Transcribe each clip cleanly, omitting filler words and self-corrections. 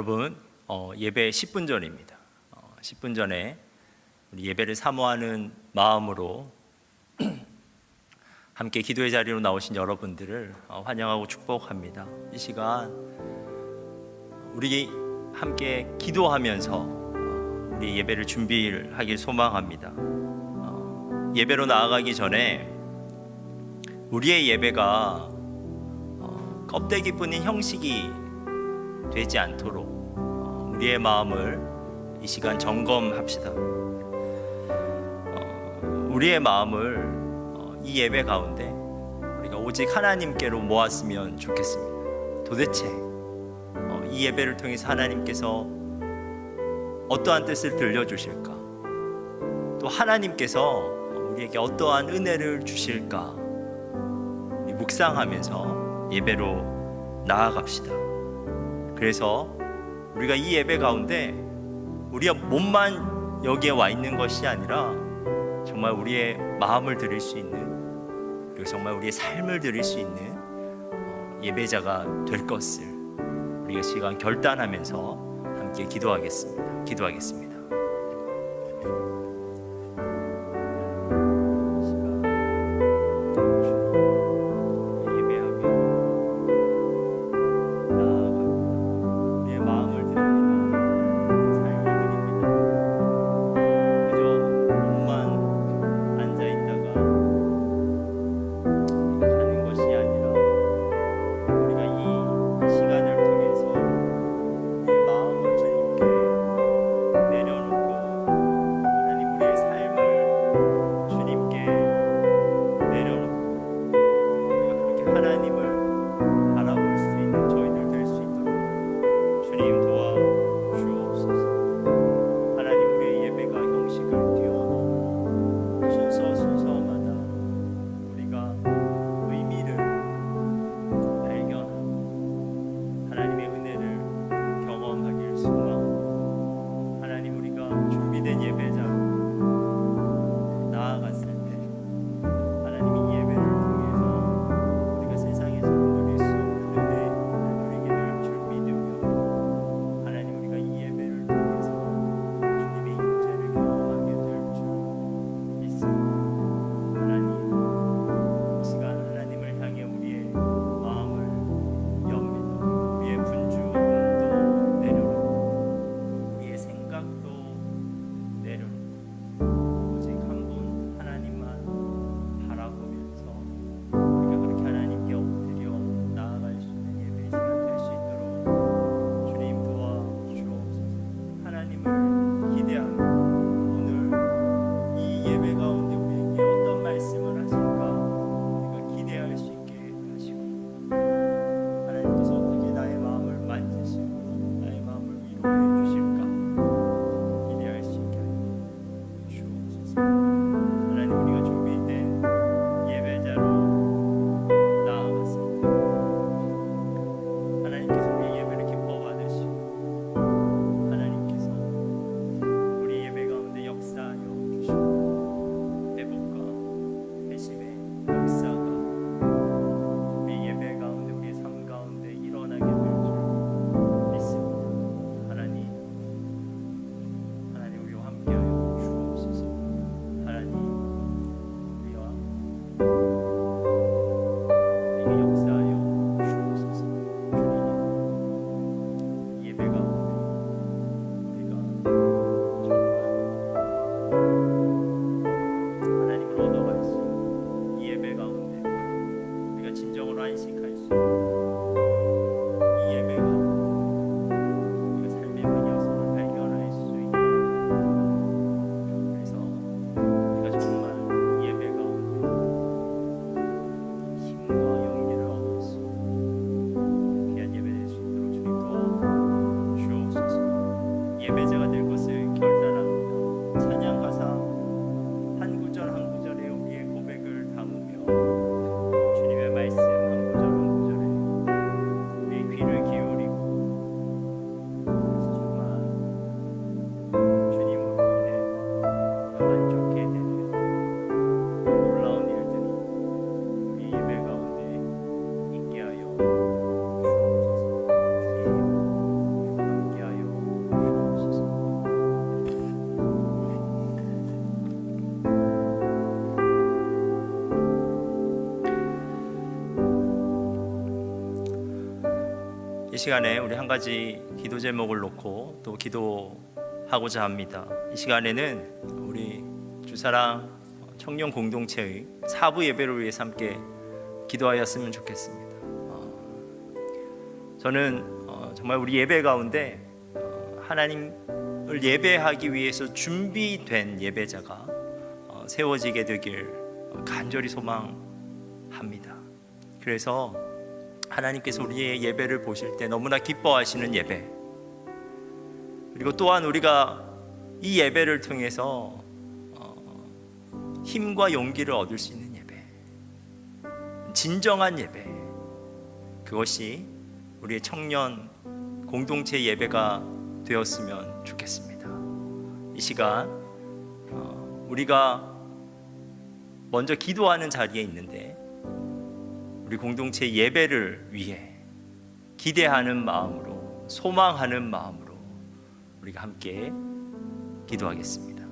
여러분, 예배 10분 전입니다. 10분 전에 우리 예배를 사모하는 마음으로 함께 기도의 자리로 나오신 여러분들을 환영하고 축복합니다. 이 시간 우리 함께 기도하면서 우리 예배를 준비하길 소망합니다. 예배로 나아가기 전에 우리의 예배가 껍데기뿐인 형식이 되지 않도록 우리의 마음을 이 시간 점검합시다. 우리의 마음을 이 예배 가운데 우리가 오직 하나님께로 모았으면 좋겠습니다. 도대체 이 예배를 통해서 하나님께서 어떠한 뜻을 들려주실까? 또 하나님께서 우리에게 어떠한 은혜를 주실까? 우리 묵상하면서 예배로 나아갑시다. 그래서 우리가 이 예배 가운데 우리가 몸만 여기에 와 있는 것이 아니라 정말 우리의 마음을 드릴 수 있는, 그리고 정말 우리의 삶을 드릴 수 있는 예배자가 될 것을 우리가 시간 결단하면서 함께 기도하겠습니다. 함께 시간에 우리 한 가지 기도 제목을 놓고 또 기도하고자 합니다. 이 시간에는 우리 주사랑 청년 공동체의 사부 예배를 위해서 함께 기도하였으면 좋겠습니다. 저는 정말 우리 예배 가운데 하나님을 예배하기 위해서 준비된 예배자가 세워지게 되길 간절히 소망합니다. 그래서 하나님께서 우리의 예배를 보실 때 너무나 기뻐하시는 예배, 그리고 또한 우리가 이 예배를 통해서 힘과 용기를 얻을 수 있는 예배, 진정한 예배, 그것이 우리의 청년 공동체 예배가 되었으면 좋겠습니다. 이 시간 우리가 먼저 기도하는 자리에 있는데 우리 공동체 예배를 위해 기대하는 마음으로, 소망하는 마음으로 우리가 함께 기도하겠습니다.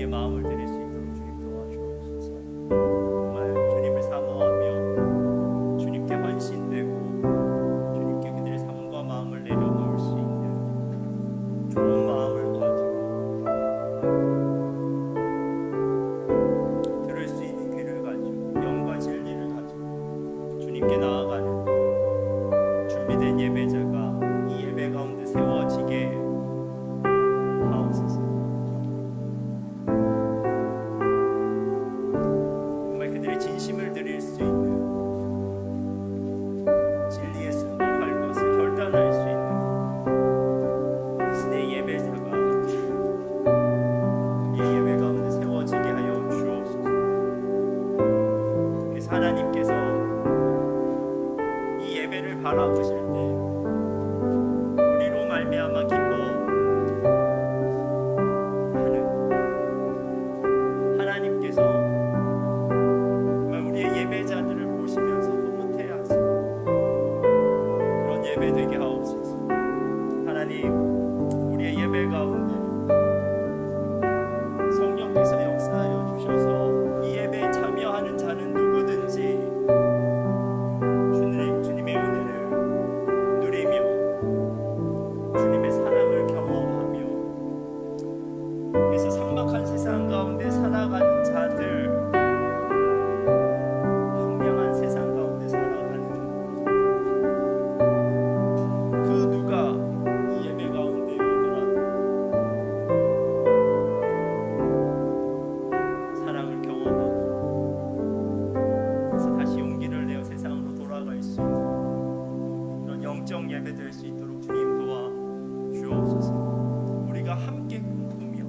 마음을 드릴 수 있도록 주님 도와주옵소서. 정말 주님을 사모하며 주님께 헌신되고 주님께 그들의 삶과 마음을 내려놓을 수 있는 좋은 마음을 가지고 들을 수 있는 귀를 가지고 영과 진리를 가지고 주님께 나아가는 준비된 예배자가 이 예배 가운데 세워지게 하옵소서. 진심을 드릴 수 있는, 진리에 순종할 것을 결단할 수 있는 신의 예배자가 이 예배 가운데 세워지게 하여 주옵소서. 그래서 하나님께서 이 예배를 바라보실 때 우리로 말미암아 기뻐하는 하나님께서 예배자들을 보시면서 흐뭇해하시고 그런 예배 되게 하옵소서. 하나님, 우리의 예배 가운데 성령께서 역사하여 주셔서 이 예배에 참여하는 자는 누구든지 주님의 은혜를 누리며 주님의 사랑을 경험하며 그래서 삭막한 세상 가운데 살아가는 자들, 세상 가운데 살아가는 그 누가 이 예배 가운데 오더라도 사랑을 경험하고 그래서 다시 용기를 내어 세상으로 돌아갈 수 있는 그런 영적 예배 될 수 있도록 주님 도와 주옵소서. 우리가 함께 꿈꾸며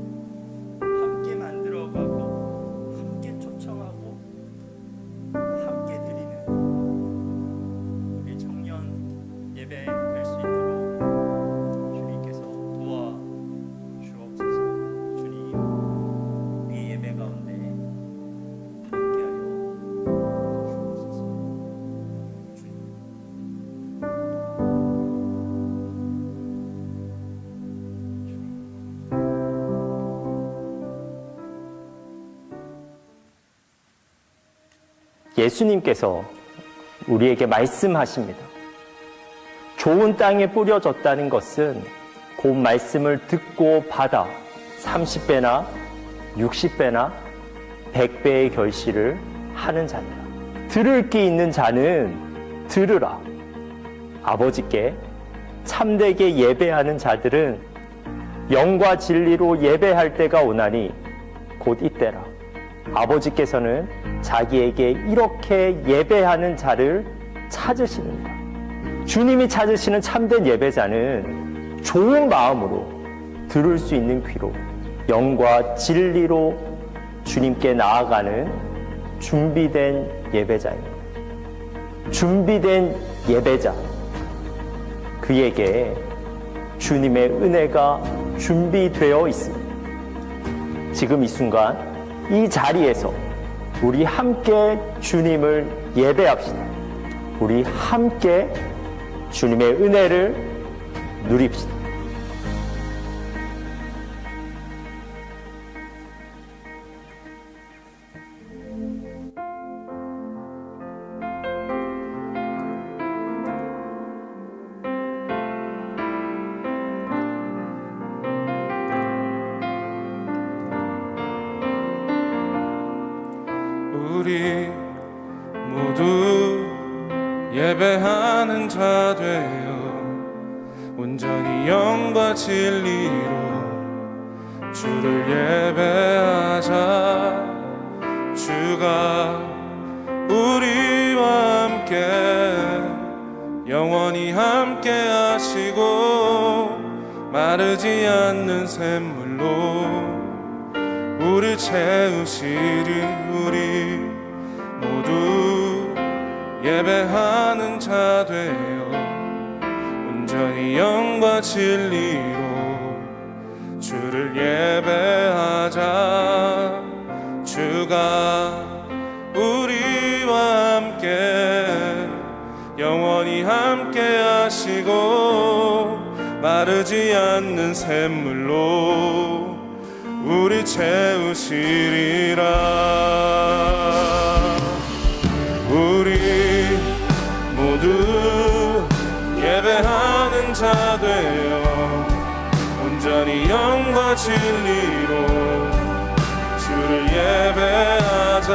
함께 만들어가고 함께 초청하고 함께 드리는 우리 청년 예배 될 수 있도록 주님께서 도와 주옵소서. 주님, 우리 예배 가운데 함께하여 주옵소서. 주님. 예수님께서 우리에게 말씀하십니다. 좋은 땅에 뿌려졌다는 것은 그 말씀을 듣고 받아 30배나 60배나 100배의 결실을 하는 자니라. 들을 게 있는 자는 들으라. 아버지께 참되게 예배하는 자들은 영과 진리로 예배할 때가 오나니 곧 이때라. 아버지께서는 자기에게 이렇게 예배하는 자를 찾으시느니라. 주님이 찾으시는 참된 예배자는 좋은 마음으로 들을 수 있는 귀로 영과 진리로 주님께 나아가는 준비된 예배자입니다. 준비된 예배자, 그에게 주님의 은혜가 준비되어 있습니다. 지금 이 순간 이 자리에서 우리 함께 주님을 예배합시다. 우리 함께 주님의 은혜를 누립시다. 우리 모두 예배하는 자 되어 온전히 영과 진리로 주를 예배하자. 주가 우리와 함께 영원히 함께 하시고 마르지 않는 샘물로 우리 채우시리. 우리 모두 예배하는 자 되어 온전히 영과 진리로 주를 예배하자. 주가 우리와 함께 영원히 함께 하시고 마르지 않는 샘물로 우리 채우시리라. 우리 모두 예배하는 자 되어 온전히 영과 진리로 주를 예배하자.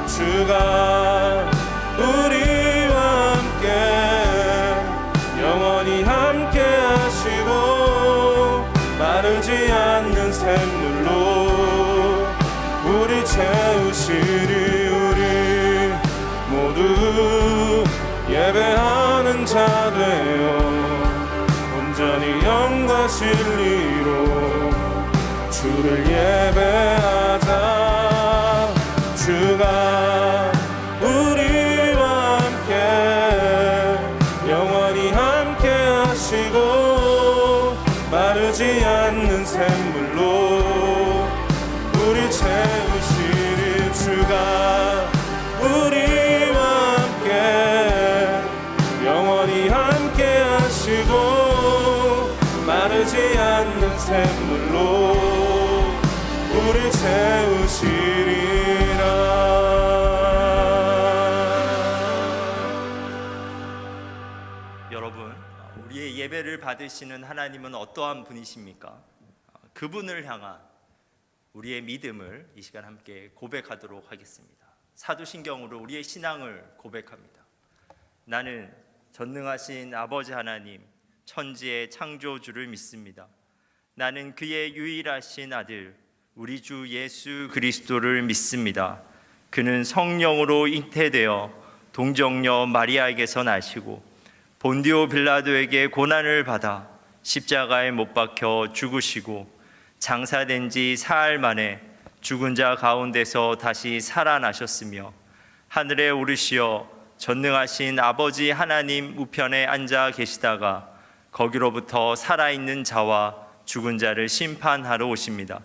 주가 우리와 함께 영원히 함께 하시고 마르지 않는 샘물로 우리 채우시리. 우리 모두 예배하는 자 되어 온전히 영과 진리로 주를 예배하자. 주가 우리와 함께 영원히 함께 하시고 마르지 않는 샘물로 우리 채우시리. 주가 우리와 함께 영원히 함께 하시고 마르지 않는 샘물로 우리 채우시리라. 여러분, 우리의 예배를 받으시는 하나님은 어떠한 분이십니까? 그분을 향한 우리의 믿음을 이 시간 함께 고백하도록 하겠습니다. 사도신경으로 우리의 신앙을 고백합니다. 나는 전능하신 아버지 하나님, 천지의 창조주를 믿습니다. 나는 그의 유일하신 아들 우리 주 예수 그리스도를 믿습니다. 그는 성령으로 잉태되어 동정녀 마리아에게서 나시고 본디오 빌라도에게 고난을 받아 십자가에 못 박혀 죽으시고 장사된 지 사흘 만에 죽은 자 가운데서 다시 살아나셨으며 하늘에 오르시어 전능하신 아버지 하나님 우편에 앉아 계시다가 거기로부터 살아있는 자와 죽은 자를 심판하러 오십니다.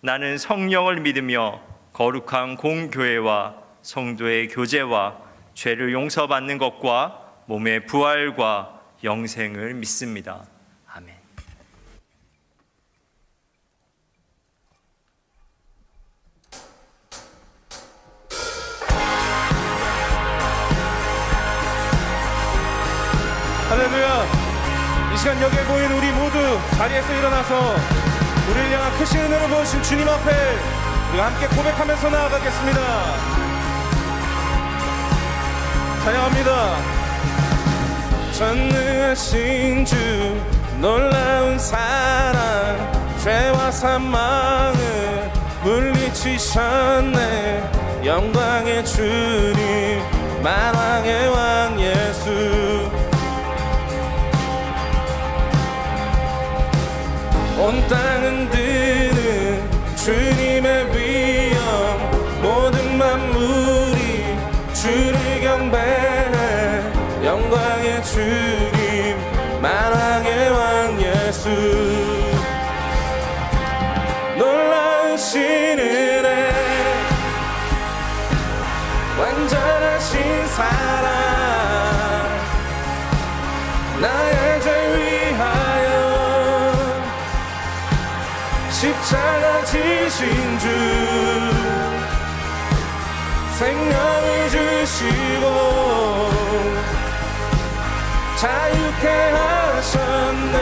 나는 성령을 믿으며 거룩한 공교회와 성도의 교제와 죄를 용서받는 것과 몸의 부활과 영생을 믿습니다. 아멘. 할렐루야. 이 시간 여기에 모인 우리 모두 자리에서 일어나서 우리를 향한 크신 은혜를 부으신 주님 앞에 우리가 함께 고백하면서 나아가겠습니다. 찬양합니다. 전능하신 주 놀라운 사랑 죄와 사망을 물리치셨네. 영광의 주님 만왕의 왕 예수 온 땅은 드는 주님의 위엄 모든 만물이 주를 경배해. 영광의 주님 만왕의 왕 예수 놀라우신 은혜 완전하신 사랑 십자가 지신 주 생명을 주시고 자유케 하셨네.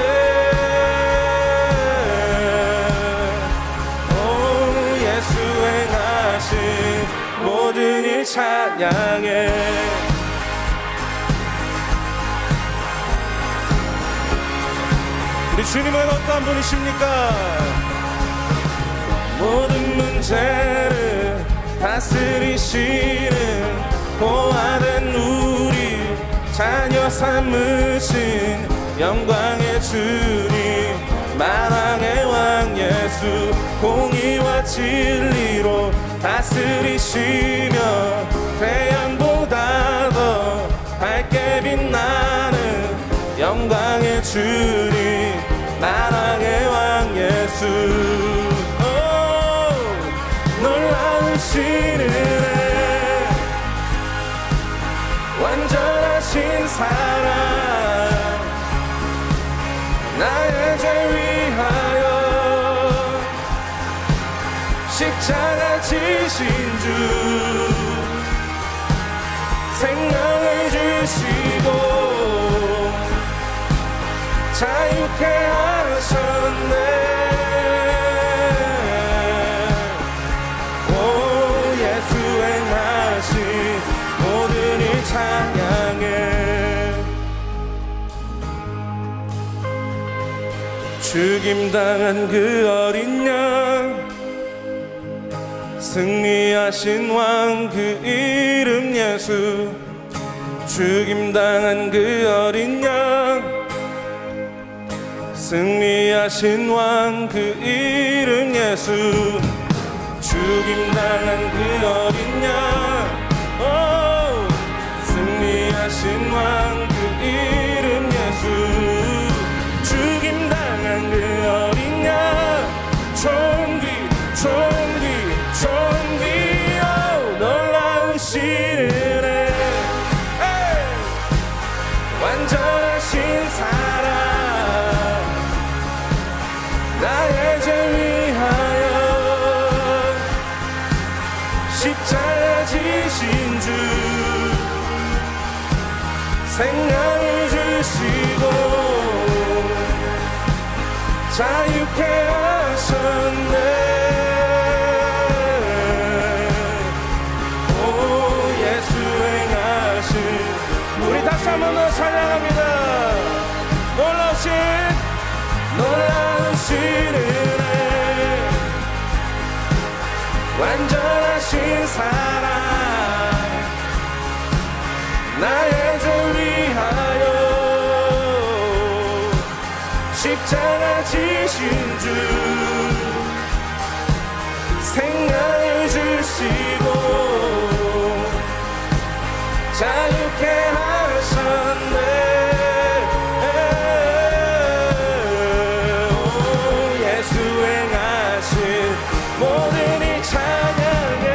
오 예수 행하신 모든 일 찬양해. 우리 주님은 어떠한 분이십니까? 모든 문제를 다스리시는 보화된 우리 자녀 삼으신 영광의 주님, 만왕의 왕 예수, 공의와 진리로 다스리시며 태양보다 더 밝게 빛나는 영광의 주님, 만왕의 왕 예수. 놀라우신 은혜, 완전하신 사랑, 나의 죄 위하여 십자가 지신 주 생명을 주시고 자유케 하셨네. 모든 일 찬양해. 죽임당한 그 어린 양, 승리하신 왕 그 이름 예수. 죽임당한 그 어린 양, 승리하신 왕 그 이름 예수. 죽임당한 그 어린 양, 승리하신 왕 그 이름 예수. 죽임당한 그 어린 양, 존귀 존귀 존귀. 놀라우신 은혜, 완전하신 사랑, 나의 죄 위하여 십자가 지신 주 생명을 주시고 자유케 하셨네. 오 예수 행하신, 우리 다시 한 번 더 찬양합니다. 놀라우신 은혜, 완전하신 사랑, 나의 죄 위하여 십자가 지신 주 생명을 주시고 자유케 하셨네. 오 예수 행하신 모든 일 찬양해.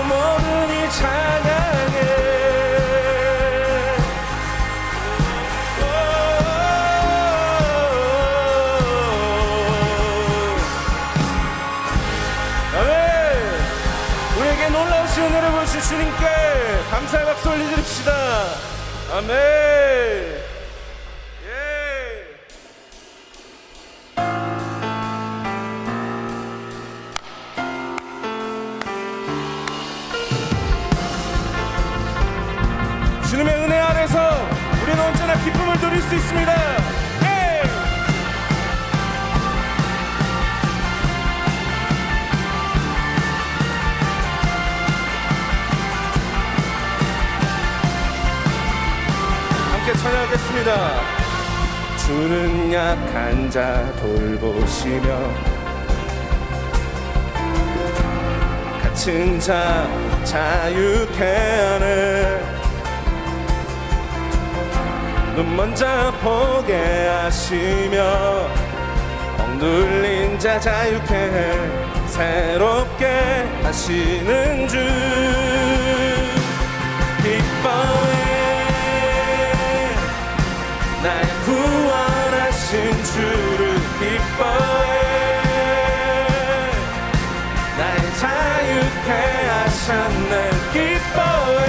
모든 일 찬양해. 우리에게 놀라우신 은혜를 보여주신 주님께 감사의 박수 올려드립시다. 아멘. 예. 주님의 은혜 안에서 우리는 언제나 기쁨을 누릴 수 있습니다. 예. 함께 찬양하겠습니다. 주는 약한 자 돌보시며 갇힌 자 자유케 하네. 눈 먼저 보게 하시며 억눌린 자 자유케 해 새롭게 하시는 주. 기뻐해 자유케 하셨네. 기뻐해.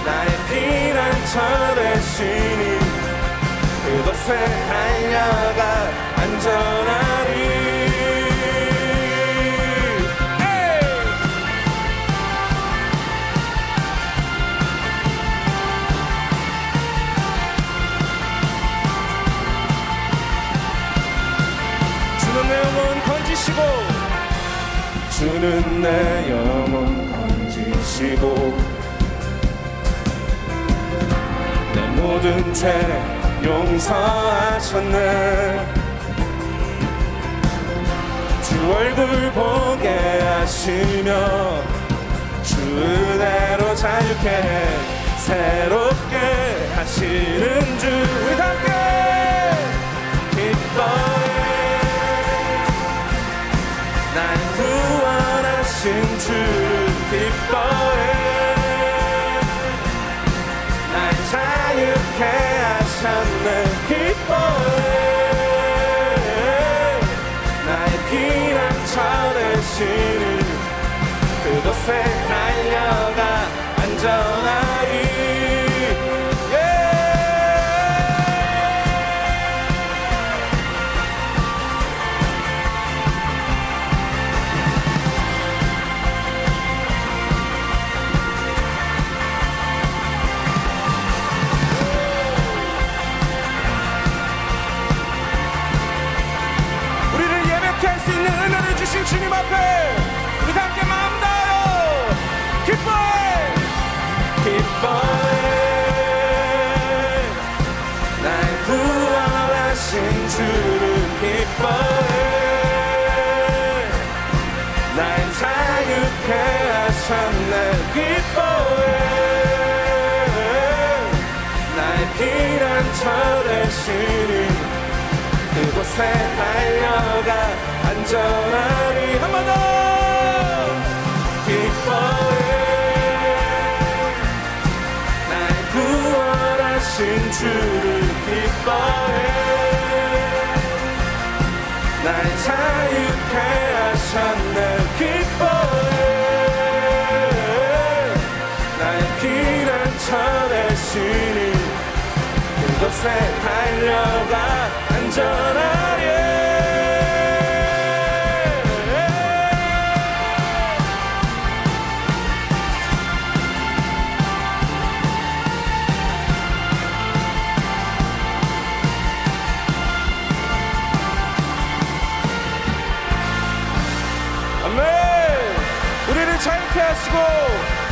나의 피난처 되시니 그곳에 달려가 안전하리. 주는 내 영혼 건지시고, 주는 내 영혼 건지시고, 내 모든 죄 용서하셨네. 주 얼굴 보게 하시며 주 은혜로 자유케 새롭게 하시는 주. 우리 다 함께 기뻐해. 날 구원하신 주 기뻐해. 날 자유케 하셨네. 기뻐해. 나의 피난처 되시는 그곳에 달려가 안전하리. 주님 앞에 우리 다 함께 마음 다하여 기뻐해. 기뻐해. 날 구원하신 주를 기뻐해. 날 자유케 하셨네. 기뻐해. 나의 피난처 되시니 그곳에 달려가 안전하리. 한 번 더 기뻐해. 날 구원하신 주를 기뻐해. 날 자유케 하셨네. 기뻐해. 나의 피난처 되시니 그곳에 달려가 안전하리. 우리를 자유케 하시고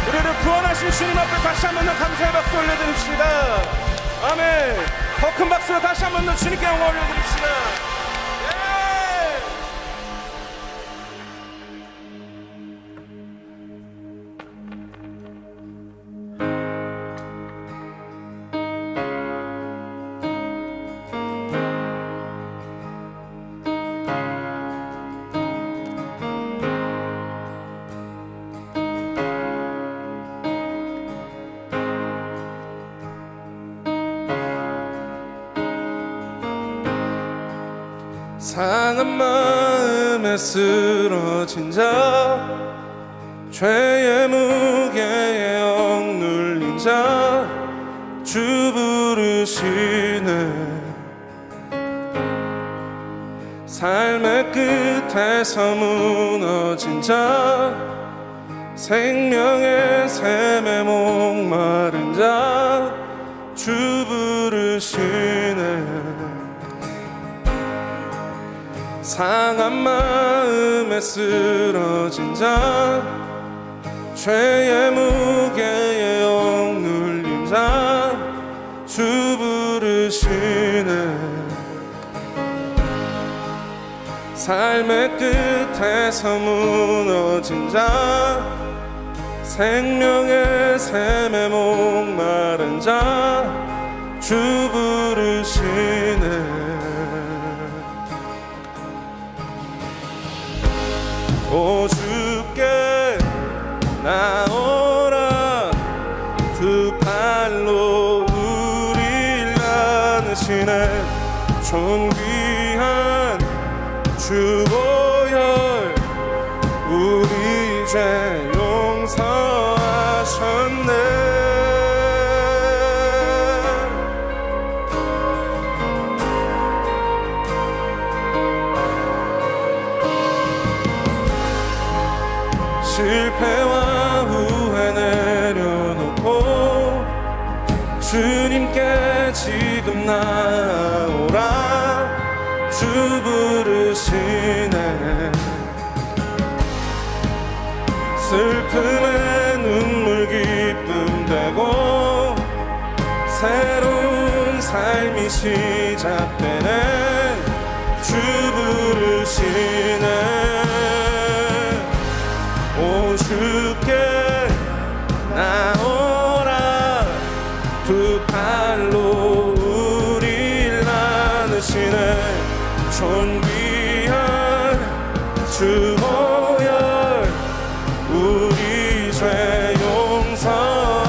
우리를 구원하신 주님 앞에 다시 한 번 더 감사의 박수 올려드립시다. 아멘. 더 큰 박수로 다시 한 번 더 주님께 영광 올려드립시다. 상한 마음에 쓰러진 자, 죄의 무게에 억눌린 자, 주 부르시네. 삶의 끝에서 무너진 자, 생명의 샘에 목마른 자, 주 부르시네. 상한 마음에 쓰러진 자, 죄의 무게에 억눌린 자, 주 부르시네. 삶의 끝에서 무너진 자, 생명의 샘에 목마른 자, 주 부르시네. 오 주께 나오라. 두 팔로 우릴 안으시네. 존귀한 주 보혈 죄 용서하셨네. 실패와 후회 내려놓고 주님께 지금 나오라 주 부르시네. 슬픔에 눈물 기쁨 되고 새로운 삶이 시작되네. 주 부르시네. 오 주께 나오라 두 팔로 우릴 안으시네. 존귀한 주 보혈 우리 죄 용서하셨네.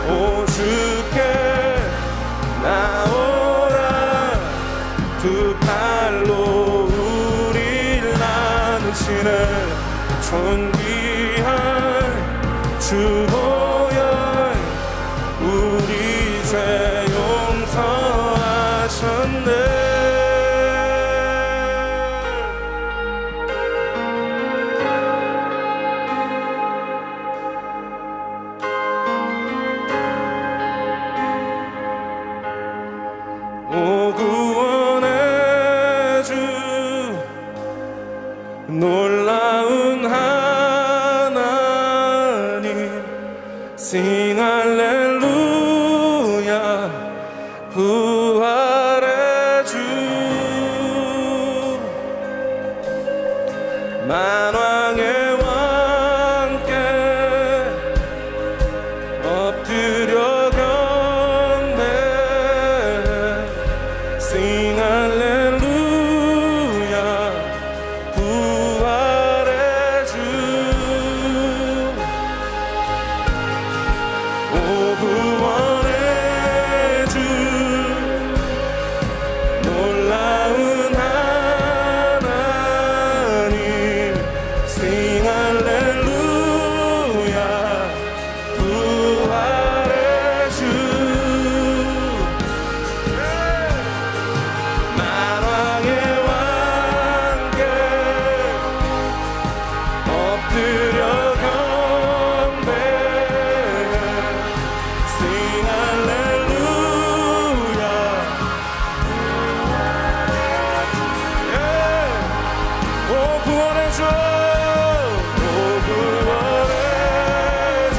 오 주께 나오라 두 팔로 우릴 안으시네. 존귀한 주 보혈 우리 죄 용서하셨네. 오 구원의 주 놀라운 하나님 Sing 할렐루야 부활의 주 만왕의 왕께 엎드려 경배 Sing 할렐루야 부활의 주 오 구원의 주 놀라운 하나님 Sing 할렐루야 부활의 주 만왕의 왕께 엎드려 경배 Sing 할렐루야 오 구원의 주 오 구원의 주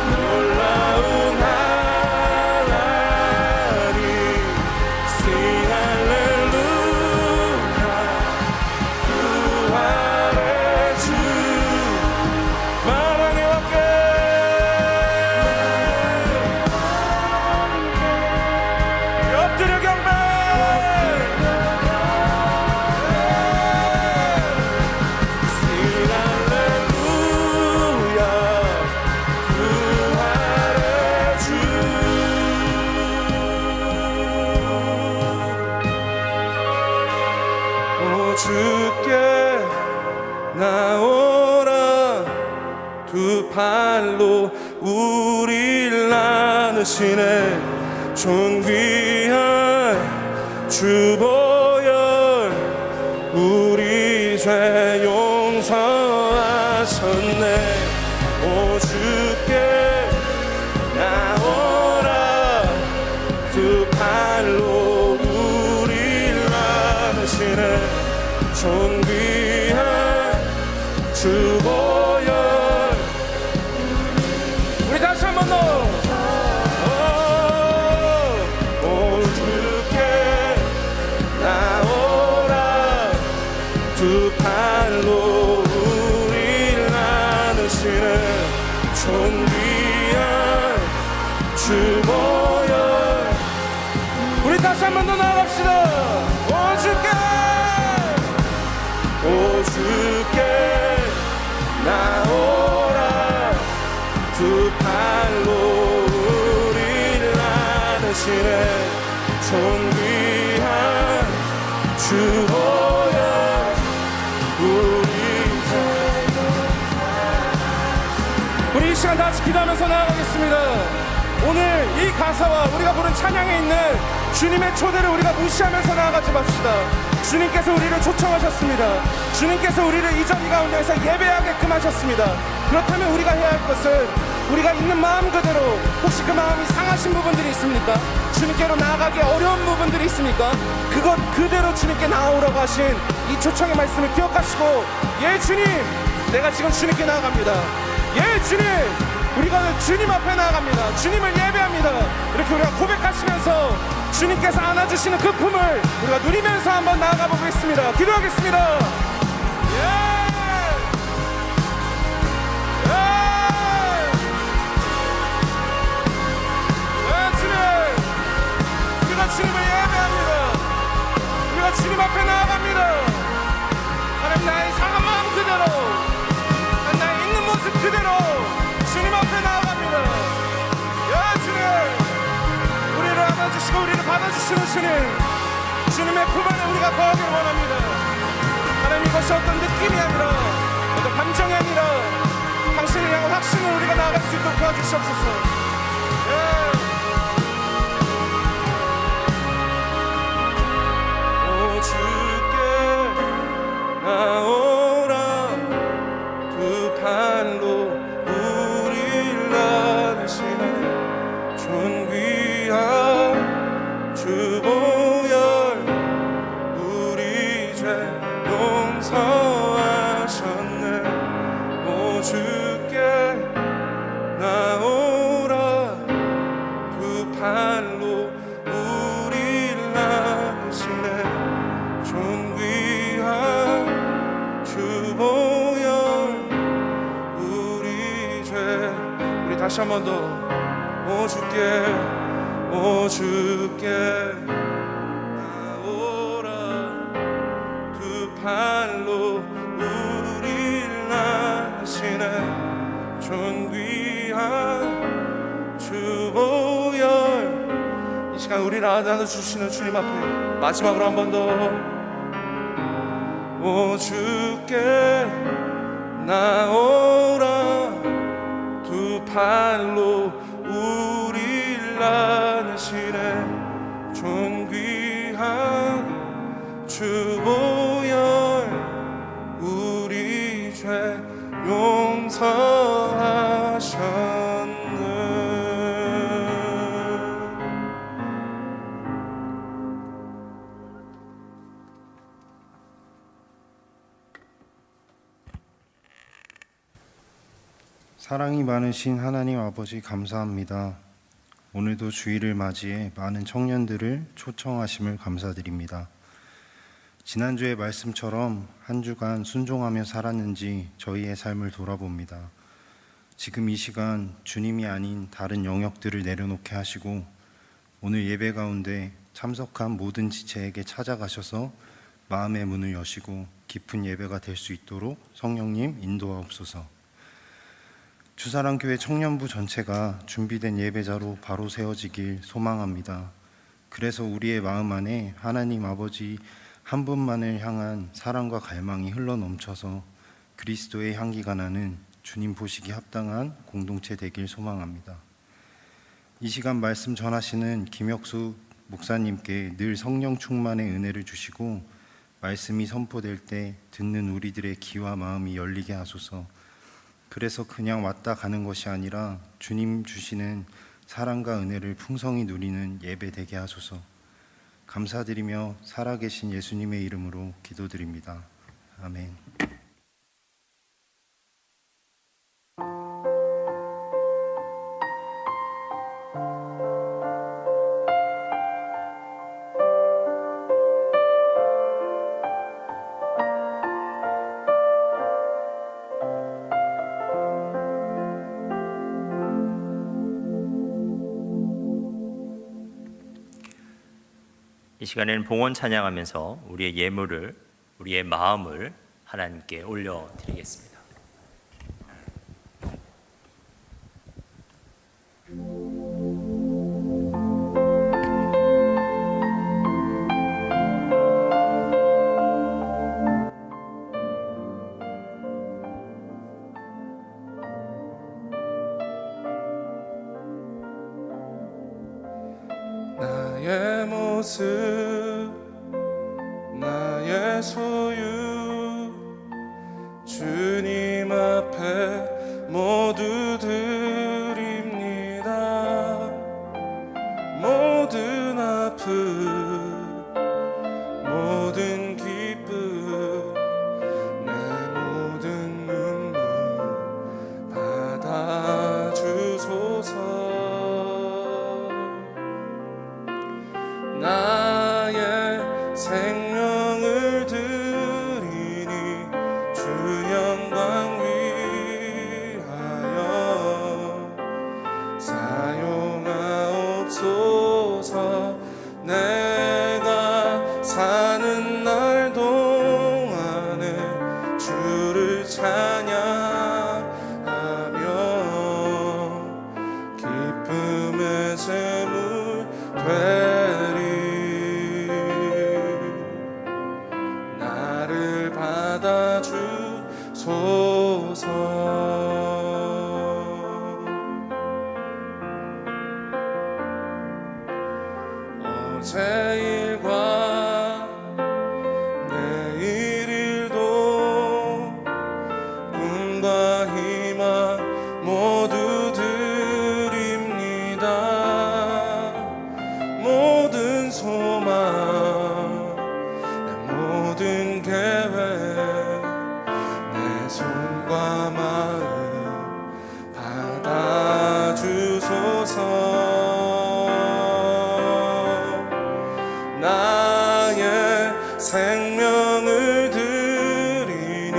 놀라운 하나님 Sing 할렐루야 부활의 주 만왕의 왕께 엎드려 경배 Sing 할렐루야 부활의 주 오 주께 나오라 두 팔로 우릴 안으시네. 존귀한 주 보혈 우리 죄 용서하셨네. 오 주께 나오라 두 팔로 우릴 안으시네. 존귀한 주 보혈 우리 다시 한 번 더 오 주께 나오라 두 팔로 우릴 안으시네. 존귀한 주 보혈 우리 다시 한 번 더 나아갑시다. 오 주께 나오라 두 팔로 우릴 안으시네. 존귀한 주 보혈 시간 다 같이 기도하면서 나아가겠습니다. 오늘 이 가사와 우리가 부른 찬양에 있는 주님의 초대를 우리가 무시하면서 나아가지 맙시다. 주님께서 우리를 초청하셨습니다. 주님께서 우리를 이 자리 가운데에서 예배하게끔 하셨습니다. 그렇다면 우리가 해야 할 것은 우리가 있는 마음 그대로, 혹시 그 마음이 상하신 부분들이 있습니까? 주님께로 나아가기 어려운 부분들이 있습니까? 그것 그대로 주님께 나아오라고 하신 이 초청의 말씀을 기억하시고, 예 주님, 내가 지금 주님께 나아갑니다. 예 주님, 우리가 주님 앞에 나아갑니다. 주님을 예배합니다. 이렇게 우리가 고백하시면서 주님께서 안아주시는 그 품을 우리가 누리면서 한번 나아가 보겠습니다. 기도하겠습니다. 예! 주님을 예배합니다. 우리가 주님 앞에 나아갑니다. 하나님, 나의 상한 마음 그대로, 나의 있는 모습 그대로 주님 앞에 나아갑니다. 야 주님, 우리를 안아주시고 우리를 받아주시는 주님, 주님의 품 안에 우리가 거하기를 원합니다. 하나님, 이것이 어떤 느낌이 아니라, 어떤 감정이 아니라 당신을 향한 확신을 우리가 나아갈 수 있도록 도와주시옵소서. 예. 나오라 두 팔로 우릴 나르시네 존귀한 주 보혈 우리 죄 용서하셨네. 오 주께 나오라 두 팔로 우릴 나르시네 존귀한 주 보혈 우리 죄. 우리 다시 한 번 더. 오 주께 나오라 두 팔로 우릴 나시네 존귀한 주 보혈. 이 시간 우리를 안아주시는 주님 앞에 마지막으로 한 번 더. 오 주께 나오라 두 팔로 우릴 안으시네 존귀한 주 보혈 우리 죄 용서하셨네. 사랑이 많으신 하나님 아버지 감사합니다. 오늘도 주일을 맞이해 많은 청년들을 초청하심을 감사드립니다. 지난주의 말씀처럼 한 주간 순종하며 살았는지 저희의 삶을 돌아봅니다. 지금 이 시간 주님이 아닌 다른 영역들을 내려놓게 하시고 오늘 예배 가운데 참석한 모든 지체에게 찾아가셔서 마음의 문을 여시고 깊은 예배가 될 수 있도록 성령님 인도하옵소서. 주사랑교회 청년부 전체가 준비된 예배자로 바로 세워지길 소망합니다. 그래서 우리의 마음 안에 하나님 아버지 한 분만을 향한 사랑과 갈망이 흘러넘쳐서 그리스도의 향기가 나는 주님 보시기 합당한 공동체 되길 소망합니다. 이 시간 말씀 전하시는 김혁수 목사님께 늘 성령 충만의 은혜를 주시고 말씀이 선포될 때 듣는 우리들의 귀와 마음이 열리게 하소서. 그래서 그냥 왔다 가는 것이 아니라 주님 주시는 사랑과 은혜를 풍성히 누리는 예배 되게 하소서. 감사드리며 살아계신 예수님의 이름으로 기도드립니다. 아멘. 이 시간에는 봉헌 찬양하면서 우리의 예물을, 우리의 마음을 하나님께 올려드리겠습니다. 소유 주님 앞에 모두 드립니다. 모든 아픔 모든 기쁨 내 모든 눈물 받아주소서. 나의 생명을 드리니 주 영광 위하여 사용하옵소서. 내가 사는 날 동안에 주를 찬양하며 기쁨의 제물 되리. 나를 받아주소서. 어제 일과 내일 일도 꿈과 희망 모두 드립니다. 모든 소망 내 모든 계획 내 손과 마음 받아주소서. 나의 생명을 드리니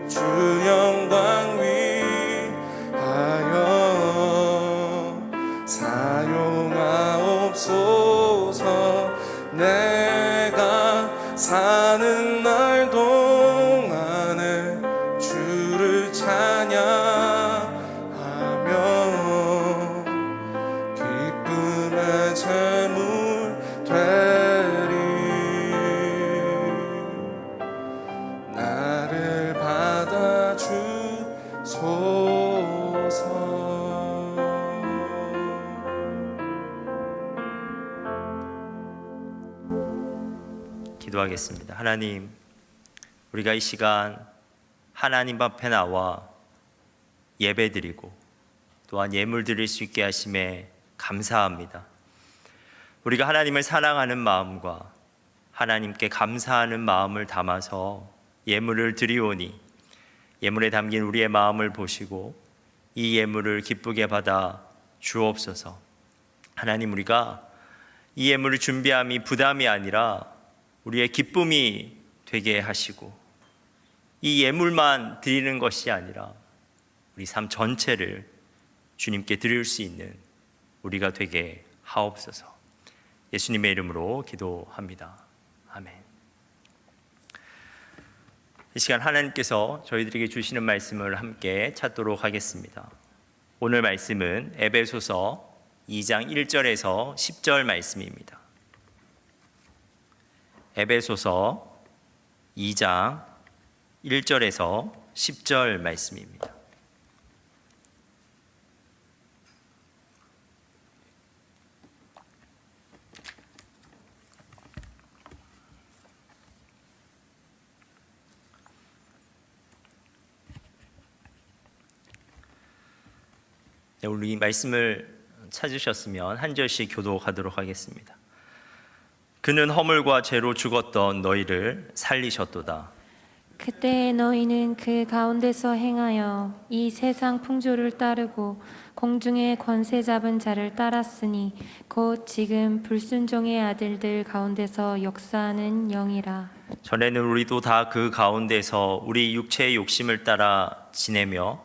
주 영광 위하여 사용하옵소서. 내가 사는 날 동안에 주를 찬양하며 기쁨의 제물 되리. 나를 받아주소서. 기도하겠습니다. 하나님, 우리가 이 시간 하나님 앞에 나와 예배드리고 또한 예물 드릴 수 있게 하심에 감사합니다. 우리가 하나님을 사랑하는 마음과 하나님께 감사하는 마음을 담아서 예물을 드리오니 예물에 담긴 우리의 마음을 보시고 이 예물을 기쁘게 받아 주옵소서. 하나님, 우리가 이 예물을 준비함이 부담이 아니라 우리의 기쁨이 되게 하시고 이 예물만 드리는 것이 아니라 우리 삶 전체를 주님께 드릴 수 있는 우리가 되게 하옵소서. 예수님의 이름으로 기도합니다. 아멘. 이 시간 하나님께서 저희들에게 주시는 말씀을 함께 찾도록 하겠습니다. 오늘 말씀은 에베소서 2장 1절에서 10절 말씀입니다. 에베소서 2장 1절에서 10절 말씀입니다. 네, 오늘 이 말씀을 찾으셨으면 한 절씩 교독하도록 하겠습니다. 그는 허물과 죄로 죽었던 너희를 살리셨도다. 그때 너희는 그 가운데서 행하여 이 세상 풍조를 따르고 공중의 권세 잡은 자를 따랐으니 곧 지금 불순종의 아들들 가운데서 역사하는 영이라. 전에는 우리도 다 그 가운데서 우리 육체의 욕심을 따라 지내며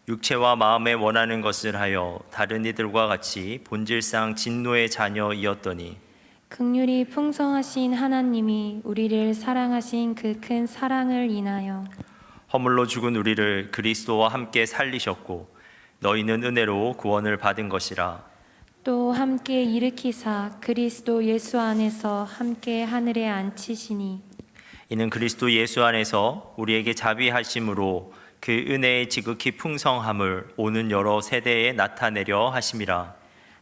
육체와 마음에 원하는 것을 하여 다른 이들과 같이 본질상 진노의 자녀이었더니 긍휼이 풍성하신 하나님이 우리를 사랑하신 그 큰 사랑을 인하여 허물로 죽은 우리를 그리스도와 함께 살리셨고 너희는 은혜로 구원을 받은 것이라. 또 함께 일으키사 그리스도 예수 안에서 함께 하늘에 앉히시니 이는 그리스도 예수 안에서 우리에게 자비하심으로 그 은혜의 지극히 풍성함을 오는 여러 세대에 나타내려 하심이라.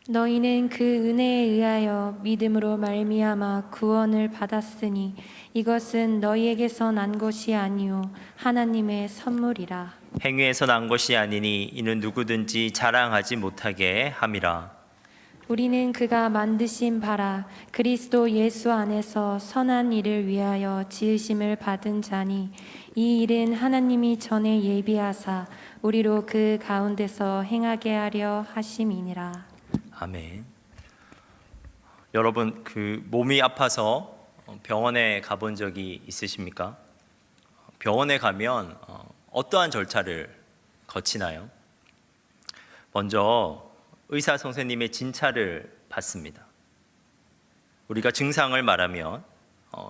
너희는 그 은혜에 의하여 믿음으로 말미암아 구원을 받았으니 이것은 너희에게서 난 것이 아니요 하나님의 선물이라. 행위에서 난 것이 아니니 이는 누구든지 자랑하지 못하게 함이라. 우리는 그가 만드신 바라 그리스도 예수 안에서 선한 일을 위하여 지으심을 받은 자니 이 일은 하나님이 전에 예비하사 우리로 그 가운데서 행하게 하려 하심이니라. 아멘. 여러분, 몸이 아파서 병원에 가본 적이 있으십니까? 병원에 가면 어떠한 절차를 거치나요? 먼저 의사 선생님의 진찰을 받습니다. 우리가 증상을 말하면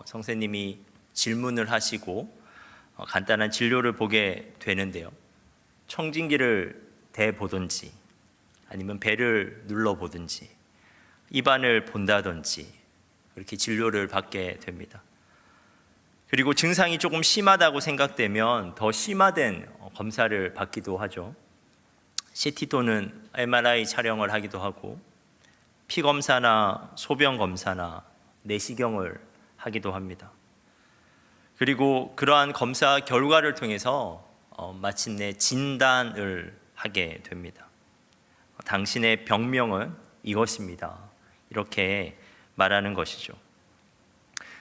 선생님이 질문을 하시고 간단한 진료를 보게 되는데요. 청진기를 대보든지 아니면 배를 눌러보든지 입안을 본다든지 이렇게 진료를 받게 됩니다. 그리고 증상이 조금 심하다고 생각되면 더 심화된 검사를 받기도 하죠. CT 또는 MRI 촬영을 하기도 하고 피 검사나 소변 검사나 내시경을 하기도 합니다. 그리고 그러한 검사 결과를 통해서 마침내 진단을 하게 됩니다. 당신의 병명은 이것입니다. 이렇게 말하는 것이죠.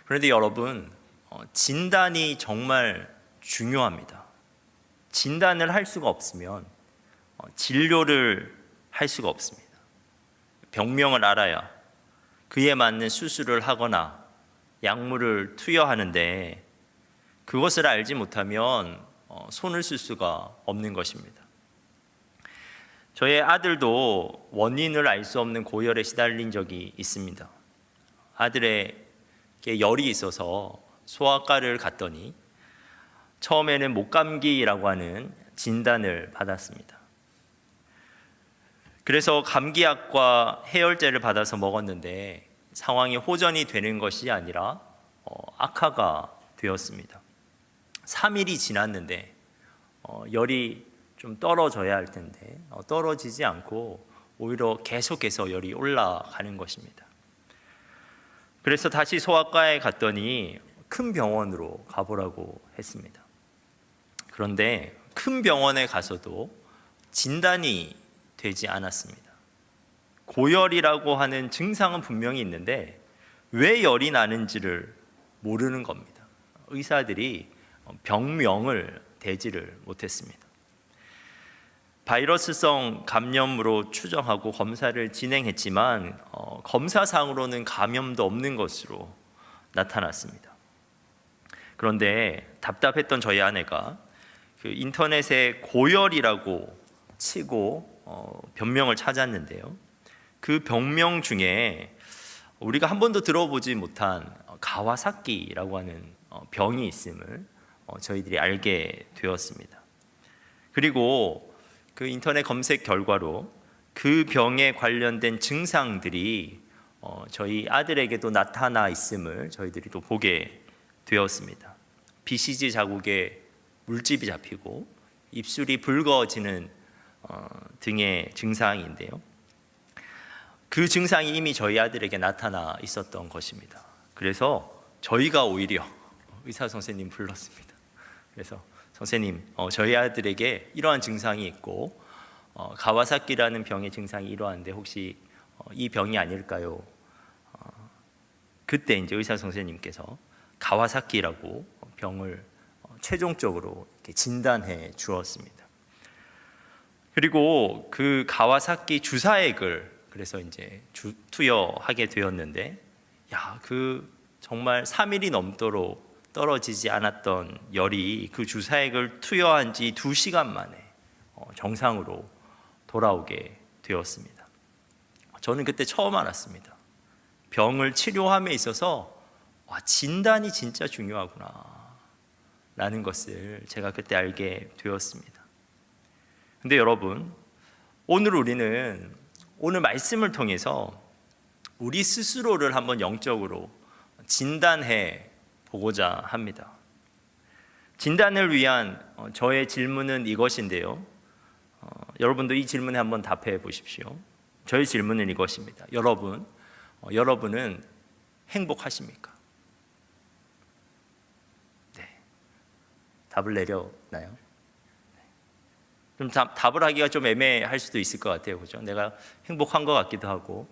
그런데 여러분, 진단이 정말 중요합니다. 진단을 할 수가 없으면 진료를 할 수가 없습니다. 병명을 알아야 그에 맞는 수술을 하거나 약물을 투여하는데 그것을 알지 못하면 손을 쓸 수가 없는 것입니다. 저의 아들도 원인을 알 수 없는 고열에 시달린 적이 있습니다. 아들에게 열이 있어서 소아과를 갔더니 처음에는 목감기라고 하는 진단을 받았습니다. 그래서 감기약과 해열제를 받아서 먹었는데 상황이 호전이 되는 것이 아니라 악화가 되었습니다. 3일이 지났는데 열이 좀 떨어져야 할 텐데 떨어지지 않고 오히려 계속해서 열이 올라가는 것입니다. 그래서 다시 소아과에 갔더니 큰 병원으로 가보라고 했습니다. 그런데 큰 병원에 가서도 진단이 되지 않았습니다. 고열이라고 하는 증상은 분명히 있는데 왜 열이 나는지를 모르는 겁니다. 의사들이 병명을 대지를 못했습니다. 바이러스성 감염으로 추정하고 검사를 진행했지만 검사상으로는 감염도 없는 것으로 나타났습니다. 그런데 답답했던 저희 아내가 인터넷에 고열이라고 치고 병명을 찾았는데요. 그 병명 중에 우리가 한 번도 들어보지 못한 가와사키라고 하는 병이 있음을 저희들이 알게 되었습니다. 그리고 그 인터넷 검색 결과로 그 병에 관련된 증상들이 저희 아들에게도 나타나 있음을 저희들이 또 보게 되었습니다. BCG 자국에 물집이 잡히고 입술이 붉어지는 등의 증상인데요. 그 증상이 이미 저희 아들에게 나타나 있었던 것입니다. 그래서 저희가 오히려 의사 선생님 불렀습니다. 그래서 선생님, 저희 아들에게 이러한 증상이 있고 가와사키라는 병의 증상이 이러한데 혹시 이 병이 아닐까요? 그때 이제 의사 선생님께서 가와사키라고 병을 최종적으로 이렇게 진단해 주었습니다. 그리고 그 가와사키 주사액을 그래서 이제 투여하게 되었는데, 그 정말 3일이 넘도록 떨어지지 않았던 열이 그 주사액을 투여한 지 2시간 만에 정상으로 돌아오게 되었습니다. 저는 그때 처음 알았습니다. 병을 치료함에 있어서 진단이 진짜 중요하구나 라는 것을 제가 그때 알게 되었습니다. 근데 여러분, 오늘 우리는 오늘 말씀을 통해서 우리 스스로를 한번 영적으로 진단해 보고자 합니다. 진단을 위한 저의 질문은 이것인데요. 여러분도 이 질문에 한번 답해 보십시오. 저희 질문은 이것입니다. 여러분은 행복하십니까? 네. 답을 내려나요? 좀 답을 하기가 좀 애매할 수도 있을 것 같아요. 그죠? 내가 행복한 것 같기도 하고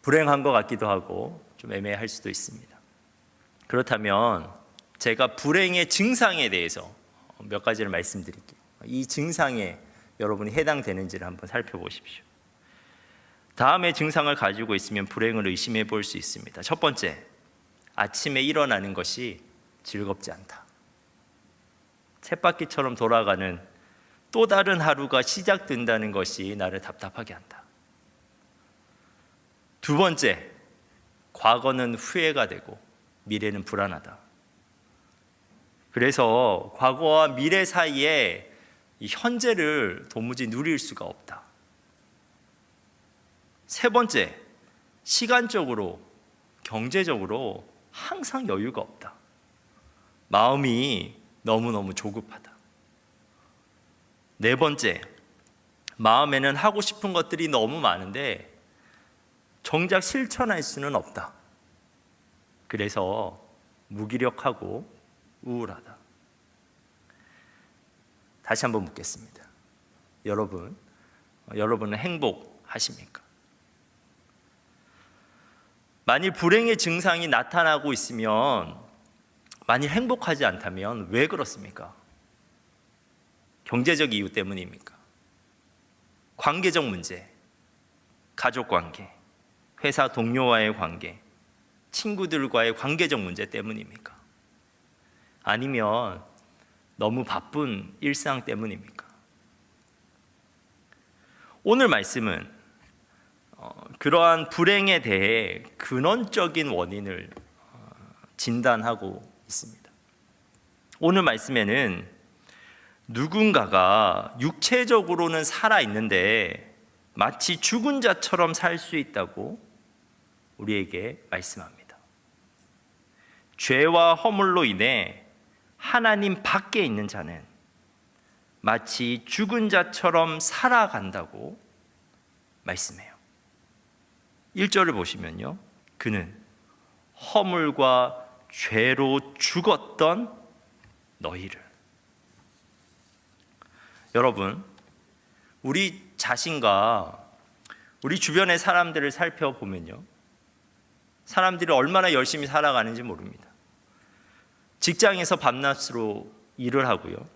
불행한 것 같기도 하고 좀 애매할 수도 있습니다. 그렇다면 제가 불행의 증상에 대해서 몇 가지를 말씀드릴게요. 이 증상에 여러분이 해당되는지를 한번 살펴보십시오. 다음의 증상을 가지고 있으면 불행을 의심해 볼 수 있습니다. 첫 번째, 아침에 일어나는 것이 즐겁지 않다. 쳇바퀴처럼 돌아가는 또 다른 하루가 시작된다는 것이 나를 답답하게 한다. 두 번째, 과거는 후회가 되고 미래는 불안하다. 그래서 과거와 미래 사이에 이 현재를 도무지 누릴 수가 없다. 세 번째, 시간적으로, 경제적으로 항상 여유가 없다. 마음이 너무너무 조급하다. 네 번째, 마음에는 하고 싶은 것들이 너무 많은데 정작 실천할 수는 없다. 그래서 무기력하고 우울하다. 다시 한번 묻겠습니다. 여러분은 행복하십니까? 만일 불행의 증상이 나타나고 있으면, 만일 행복하지 않다면 왜 그렇습니까? 경제적 이유 때문입니까? 관계적 문제, 가족 관계, 회사 동료와의 관계, 친구들과의 관계적 문제 때문입니까? 아니면 너무 바쁜 일상 때문입니까? 오늘 말씀은 그러한 불행에 대해 근원적인 원인을 진단하고 있습니다. 오늘 말씀에는 누군가가 육체적으로는 살아있는데 마치 죽은 자처럼 살 수 있다고 우리에게 말씀합니다. 죄와 허물로 인해 하나님 밖에 있는 자는 마치 죽은 자처럼 살아간다고 말씀해요. 1절을 보시면요, 그는 허물과 죄로 죽었던 너희를. 여러분, 우리 자신과 우리 주변의 사람들을 살펴보면요, 사람들이 얼마나 열심히 살아가는지 모릅니다. 직장에서 밤낮으로 일을 하고요,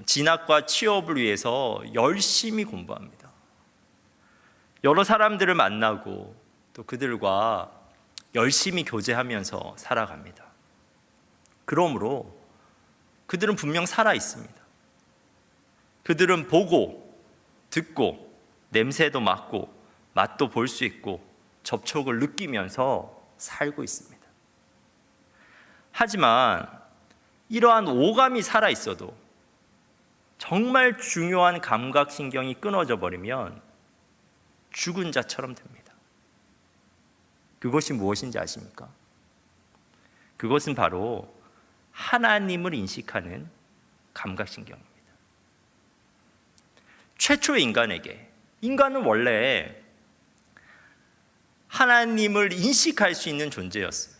진학과 취업을 위해서 열심히 공부합니다. 여러 사람들을 만나고 또 그들과 열심히 교제하면서 살아갑니다. 그러므로 그들은 분명 살아 있습니다. 그들은 보고, 듣고, 냄새도 맡고, 맛도 볼 수 있고, 접촉을 느끼면서 살고 있습니다. 하지만 이러한 오감이 살아 있어도 정말 중요한 감각신경이 끊어져 버리면 죽은 자처럼 됩니다. 그것이 무엇인지 아십니까? 그것은 바로 하나님을 인식하는 감각신경입니다. 최초의 인간은 원래 하나님을 인식할 수 있는 존재였어요.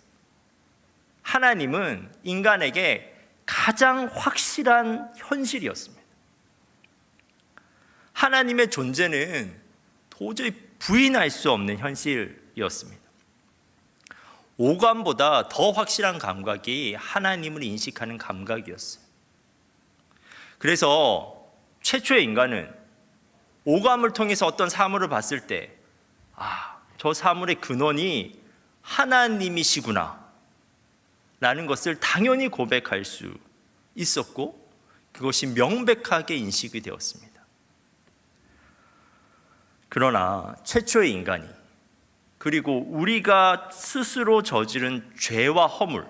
하나님은 인간에게 가장 확실한 현실이었습니다. 하나님의 존재는 도저히 부인할 수 없는 현실이었습니다. 오감보다 더 확실한 감각이 하나님을 인식하는 감각이었어요. 그래서 최초의 인간은 오감을 통해서 어떤 사물을 봤을 때, 저 사물의 근원이 하나님이시구나 라는 것을 당연히 고백할 수 있었고, 그것이 명백하게 인식이 되었습니다. 그러나 최초의 인간이, 그리고 우리가 스스로 저지른 죄와 허물,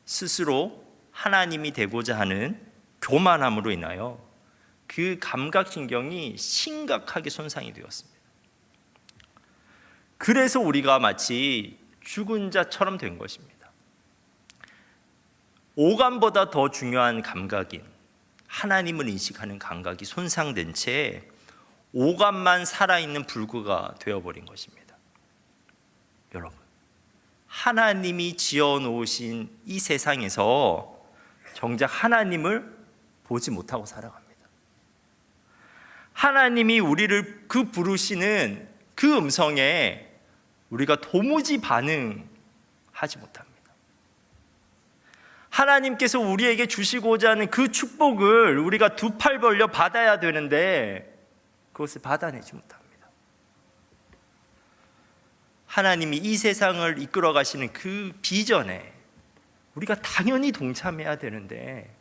스스로 하나님이 되고자 하는 교만함으로 인하여 그 감각신경이 심각하게 손상이 되었습니다. 그래서 우리가 마치 죽은 자처럼 된 것입니다. 오감보다 더 중요한 감각인 하나님을 인식하는 감각이 손상된 채 오감만 살아있는 불구가 되어버린 것입니다. 여러분, 하나님이 지어놓으신 이 세상에서 정작 하나님을 보지 못하고 살아갑니다. 하나님이 우리를 그 부르시는 그 음성에 우리가 도무지 반응하지 못합니다. 하나님께서 우리에게 주시고자 하는 그 축복을 우리가 두 팔 벌려 받아야 되는데 그것을 받아내지 못합니다. 하나님이 이 세상을 이끌어 가시는 그 비전에 우리가 당연히 동참해야 되는데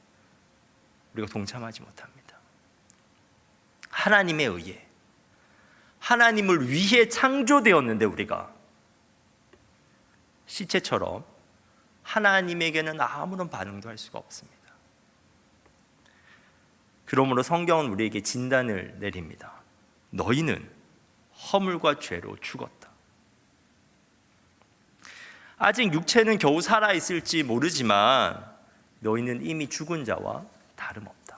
우리가 동참하지 못합니다. 하나님에 의해, 하나님을 위해 창조되었는데 우리가 시체처럼 하나님에게는 아무런 반응도 할 수가 없습니다. 그러므로 성경은 우리에게 진단을 내립니다. 너희는 허물과 죄로 죽었다. 아직 육체는 겨우 살아있을지 모르지만 너희는 이미 죽은 자와 다름없다.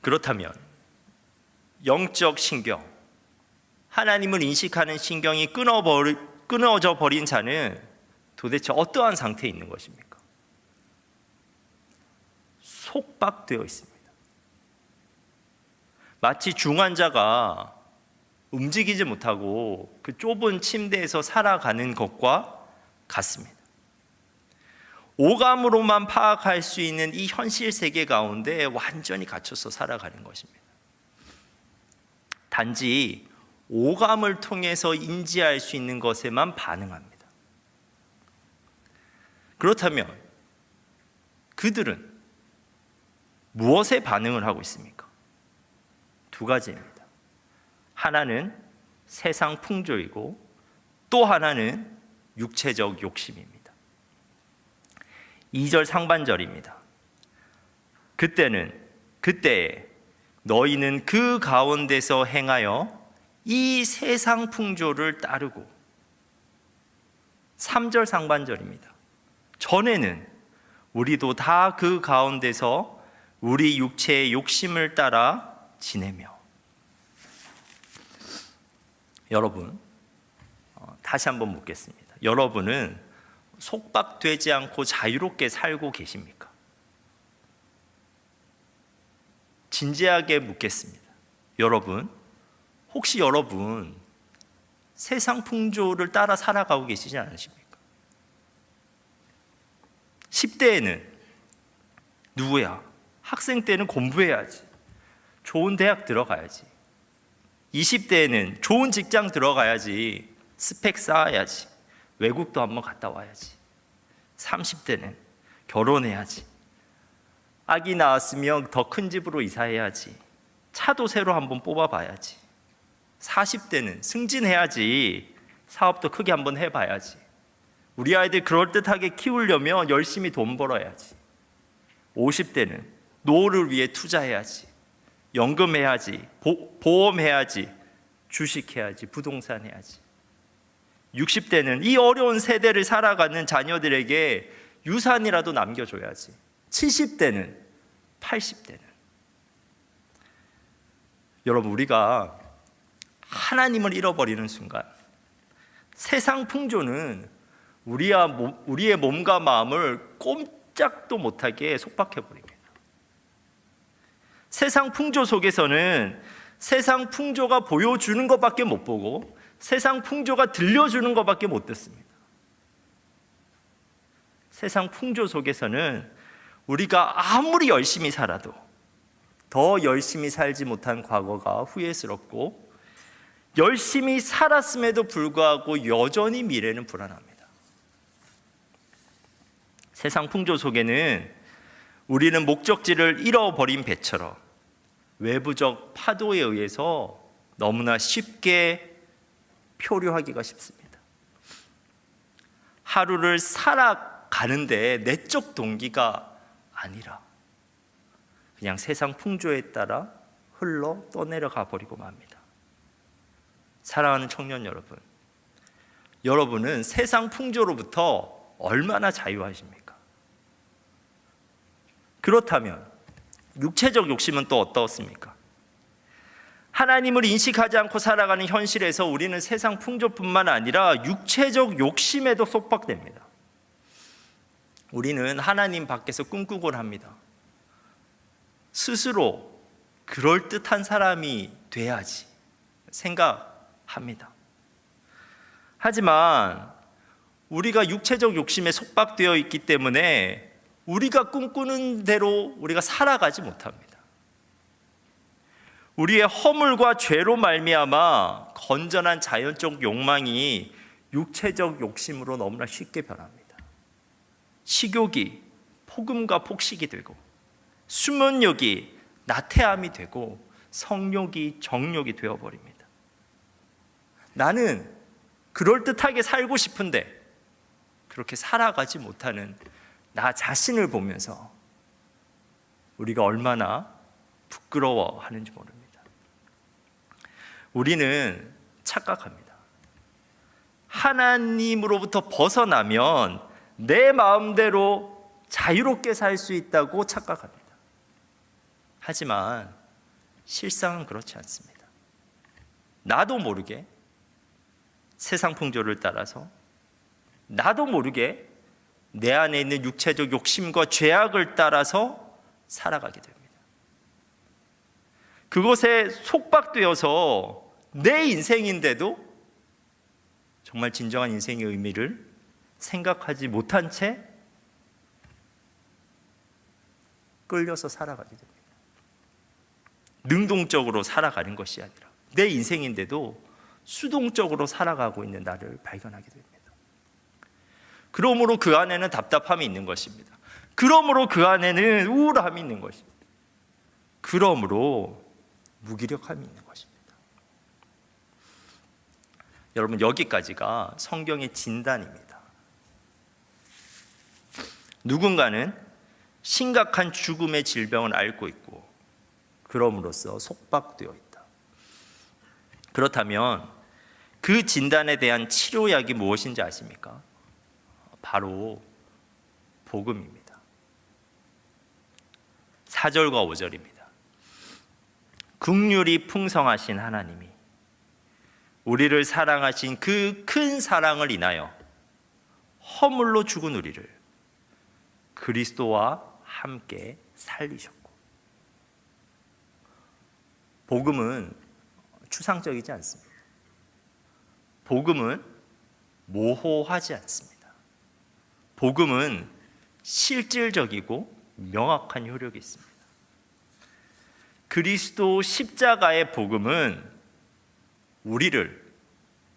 그렇다면 영적 신경, 하나님을 인식하는 신경이 끊어져 버린 자는 도대체 어떠한 상태에 있는 것입니까? 속박되어 있습니다. 마치 중환자가 움직이지 못하고 그 좁은 침대에서 살아가는 것과 같습니다. 오감으로만 파악할 수 있는 이 현실 세계 가운데 완전히 갇혀서 살아가는 것입니다. 단지 오감을 통해서 인지할 수 있는 것에만 반응합니다. 그렇다면 그들은 무엇에 반응을 하고 있습니까? 두 가지입니다. 하나는 세상 풍조이고 또 하나는 육체적 욕심입니다. 2절 상반절입니다. 그때에 너희는 그 가운데서 행하여 이 세상 풍조를 따르고 3절 상반절입니다. 전에는 우리도 다 그 가운데서 우리 육체의 욕심을 따라 지내며. 여러분, 다시 한번 묻겠습니다. 여러분은 속박되지 않고 자유롭게 살고 계십니까? 진지하게 묻겠습니다. 여러분, 혹시 여러분 세상 풍조를 따라 살아가고 계시지 않으십니까? 10대에는 누구야? 학생 때는 공부해야지. 좋은 대학 들어가야지. 20대에는 좋은 직장 들어가야지. 스펙 쌓아야지. 외국도 한번 갔다 와야지. 30대는 결혼해야지. 아기 낳았으면 더 큰 집으로 이사해야지. 차도 새로 한번 뽑아봐야지. 40대는 승진해야지. 사업도 크게 한번 해봐야지. 우리 아이들 그럴듯하게 키우려면 열심히 돈 벌어야지. 50대는 노후를 위해 투자해야지. 연금해야지. 보험해야지. 주식해야지. 부동산 해야지. 60대는 이 어려운 세대를 살아가는 자녀들에게 유산이라도 남겨줘야지. 70대는 80대는. 여러분, 우리가 하나님을 잃어버리는 순간 세상 풍조는 우리의 몸과 마음을 꼼짝도 못하게 속박해버립니다. 세상 풍조 속에서는 세상 풍조가 보여주는 것밖에 못 보고 세상 풍조가 들려주는 것밖에 못 듣습니다. 세상 풍조 속에서는 우리가 아무리 열심히 살아도 더 열심히 살지 못한 과거가 후회스럽고 열심히 살았음에도 불구하고 여전히 미래는 불안합니다. 세상 풍조 속에는 우리는 목적지를 잃어버린 배처럼 외부적 파도에 의해서 너무나 쉽게 표류하기가 쉽습니다. 하루를 살아가는데 내적 동기가 아니라 그냥 세상 풍조에 따라 흘러 떠내려가 버리고 맙니다. 사랑하는 청년 여러분, 여러분은 세상 풍조로부터 얼마나 자유하십니까? 그렇다면 육체적 욕심은 또 어떻습니까? 하나님을 인식하지 않고 살아가는 현실에서 우리는 세상 풍조뿐만 아니라 육체적 욕심에도 속박됩니다. 우리는 하나님 밖에서 꿈꾸곤 합니다. 스스로 그럴듯한 사람이 돼야지 생각합니다. 하지만 우리가 육체적 욕심에 속박되어 있기 때문에 우리가 꿈꾸는 대로 우리가 살아가지 못합니다. 우리의 허물과 죄로 말미암아 건전한 자연적 욕망이 육체적 욕심으로 너무나 쉽게 변합니다. 식욕이 폭음과 폭식이 되고, 수면욕이 나태함이 되고, 성욕이 정욕이 되어버립니다. 나는 그럴듯하게 살고 싶은데 그렇게 살아가지 못하는 나 자신을 보면서 우리가 얼마나 부끄러워하는지 모릅니다. 우리는 착각합니다. 하나님으로부터 벗어나면 내 마음대로 자유롭게 살 수 있다고 착각합니다. 하지만 실상은 그렇지 않습니다. 나도 모르게 세상 풍조를 따라서 나도 모르게 내 안에 있는 육체적 욕심과 죄악을 따라서 살아가게 됩니다. 그것에 속박되어서 내 인생인데도 정말 진정한 인생의 의미를 생각하지 못한 채 끌려서 살아가게 됩니다. 능동적으로 살아가는 것이 아니라 내 인생인데도 수동적으로 살아가고 있는 나를 발견하게 됩니다. 그러므로 그 안에는 답답함이 있는 것입니다. 그러므로 그 안에는 우울함이 있는 것입니다. 그러므로 무기력함이 있는 것입니다. 여러분, 여기까지가 성경의 진단입니다. 누군가는 심각한 죽음의 질병을 앓고 있고 그럼으로써 속박되어 있다. 그렇다면 그 진단에 대한 치료약이 무엇인지 아십니까? 바로 복음입니다. 4절과 5절입니다. 긍휼이 풍성하신 하나님이 우리를 사랑하신 그 큰 사랑을 인하여 허물로 죽은 우리를 그리스도와 함께 살리셨고, 복음은 추상적이지 않습니다. 복음은 모호하지 않습니다. 복음은 실질적이고 명확한 효력이 있습니다. 그리스도 십자가의 복음은 우리를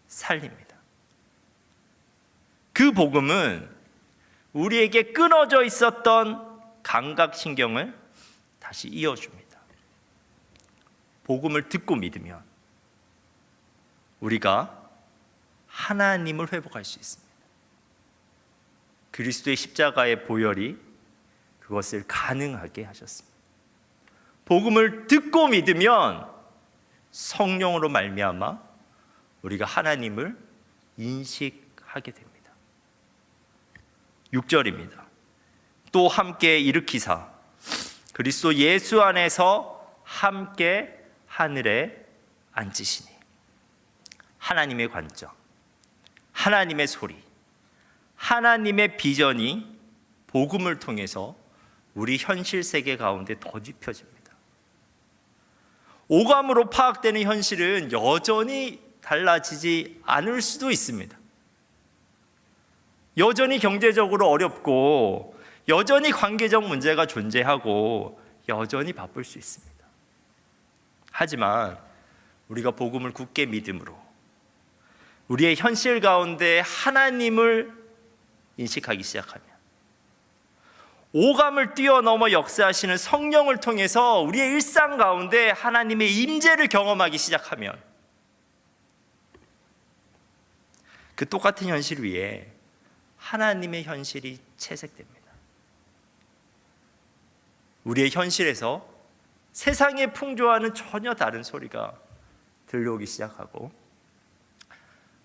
살립니다. 그 복음은 우리에게 끊어져 있었던 감각신경을 다시 이어줍니다. 복음을 듣고 믿으면 우리가 하나님을 회복할 수 있습니다. 그리스도의 십자가의 보혈이 그것을 가능하게 하셨습니다. 복음을 듣고 믿으면 성령으로 말미암아 우리가 하나님을 인식하게 됩니다. 6절입니다. 또 함께 일으키사 그리스도 예수 안에서 함께 하늘에 앉으시니. 하나님의 관점, 하나님의 소리, 하나님의 비전이 복음을 통해서 우리 현실 세계 가운데 더 좁혀집니다. 오감으로 파악되는 현실은 여전히 달라지지 않을 수도 있습니다. 여전히 경제적으로 어렵고 여전히 관계적 문제가 존재하고 여전히 바쁠 수 있습니다. 하지만 우리가 복음을 굳게 믿음으로 우리의 현실 가운데 하나님을 인식하기 시작하면, 오감을 뛰어넘어 역사하시는 성령을 통해서 우리의 일상 가운데 하나님의 임재를 경험하기 시작하면, 그 똑같은 현실 위에 하나님의 현실이 채색됩니다. 우리의 현실에서 세상의 풍조와는 전혀 다른 소리가 들려오기 시작하고,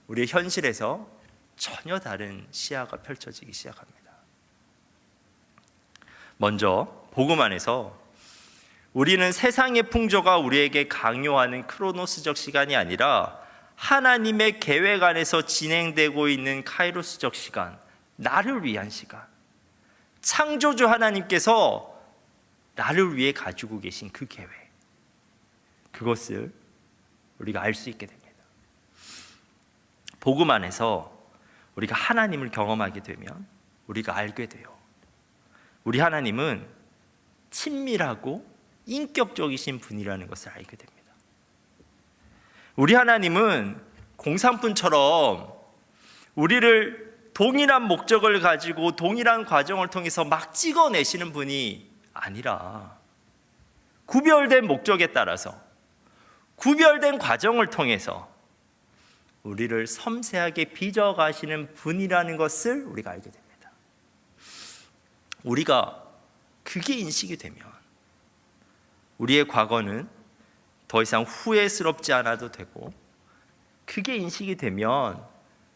우리의 현실에서 전혀 다른 시야가 펼쳐지기 시작합니다. 먼저 복음 안에서 우리는 세상의 풍조가 우리에게 강요하는 크로노스적 시간이 아니라 하나님의 계획 안에서 진행되고 있는 카이로스적 시간, 나를 위한 시간, 창조주 하나님께서 나를 위해 가지고 계신 그 계획, 그것을 우리가 알 수 있게 됩니다. 복음 안에서 우리가 하나님을 경험하게 되면 우리가 알게 돼요. 우리 하나님은 친밀하고 인격적이신 분이라는 것을 알게 됩니다. 우리 하나님은 공산품처럼 우리를 동일한 목적을 가지고 동일한 과정을 통해서 막 찍어내시는 분이 아니라 구별된 목적에 따라서 구별된 과정을 통해서 우리를 섬세하게 빚어가시는 분이라는 것을 우리가 알게 됩니다. 우리가 그게 인식이 되면 우리의 과거는 더 이상 후회스럽지 않아도 되고, 그게 인식이 되면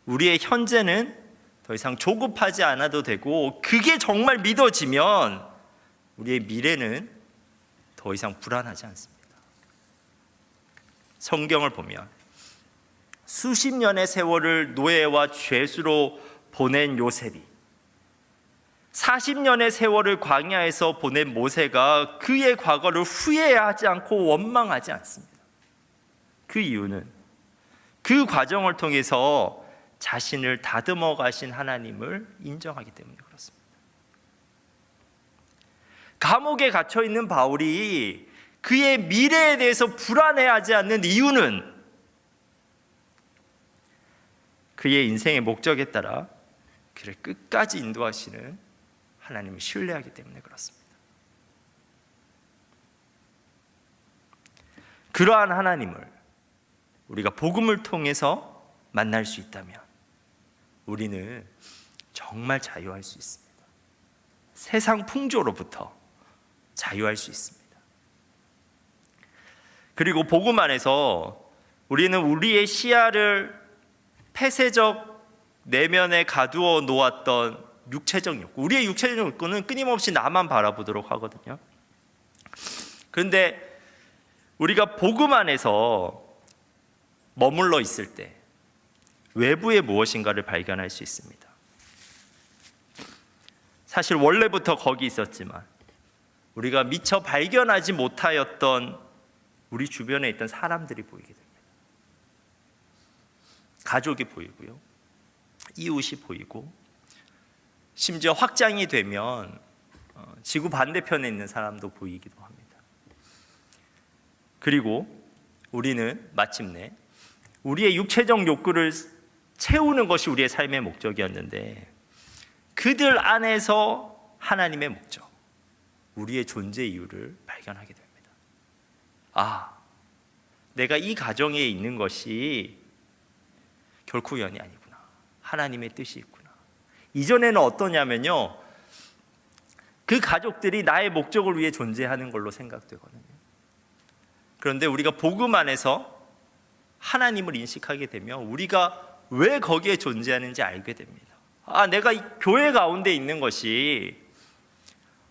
우리의 현재는 더 이상 조급하지 않아도 되고, 그게 정말 믿어지면 우리의 미래는 더 이상 불안하지 않습니다. 성경을 보면 수십 년의 세월을 노예와 죄수로 보낸 요셉이 40년의 세월을 광야에서 보낸 모세가 그의 과거를 후회하지 않고 원망하지 않습니다. 그 이유는 그 과정을 통해서 자신을 다듬어 가신 하나님을 인정하기 때문에 그렇습니다. 감옥에 갇혀 있는 바울이 그의 미래에 대해서 불안해하지 않는 이유는 그의 인생의 목적에 따라 그를 끝까지 인도하시는 하나님을 신뢰하기 때문에 그렇습니다. 그러한 하나님을 우리가 복음을 통해서 만날 수 있다면 우리는 정말 자유할 수 있습니다. 세상 풍조로부터 자유할 수 있습니다. 그리고 복음 안에서 우리는 우리의 시야를 폐쇄적 내면에 가두어 놓았던 육체적 욕구, 우리의 육체적 욕구는 끊임없이 나만 바라보도록 하거든요. 그런데 우리가 복음 안에서 머물러 있을 때 외부에 무엇인가를 발견할 수 있습니다. 사실 원래부터 거기 있었지만 우리가 미처 발견하지 못하였던 우리 주변에 있던 사람들이 보이게 됩니다. 가족이 보이고요, 이웃이 보이고, 심지어 확장이 되면 지구 반대편에 있는 사람도 보이기도 합니다. 그리고 우리는 마침내 우리의 육체적 욕구를 채우는 것이 우리의 삶의 목적이었는데 그들 안에서 하나님의 목적, 우리의 존재 이유를 발견하게 됩니다. 아, 내가 이 가정에 있는 것이 결코 우연이 아니구나. 하나님의 뜻이 있구나. 이전에는 어떠냐면요, 그 가족들이 나의 목적을 위해 존재하는 걸로 생각되거든요. 그런데 우리가 복음 안에서 하나님을 인식하게 되면 우리가 왜 거기에 존재하는지 알게 됩니다. 아, 내가 이 교회 가운데 있는 것이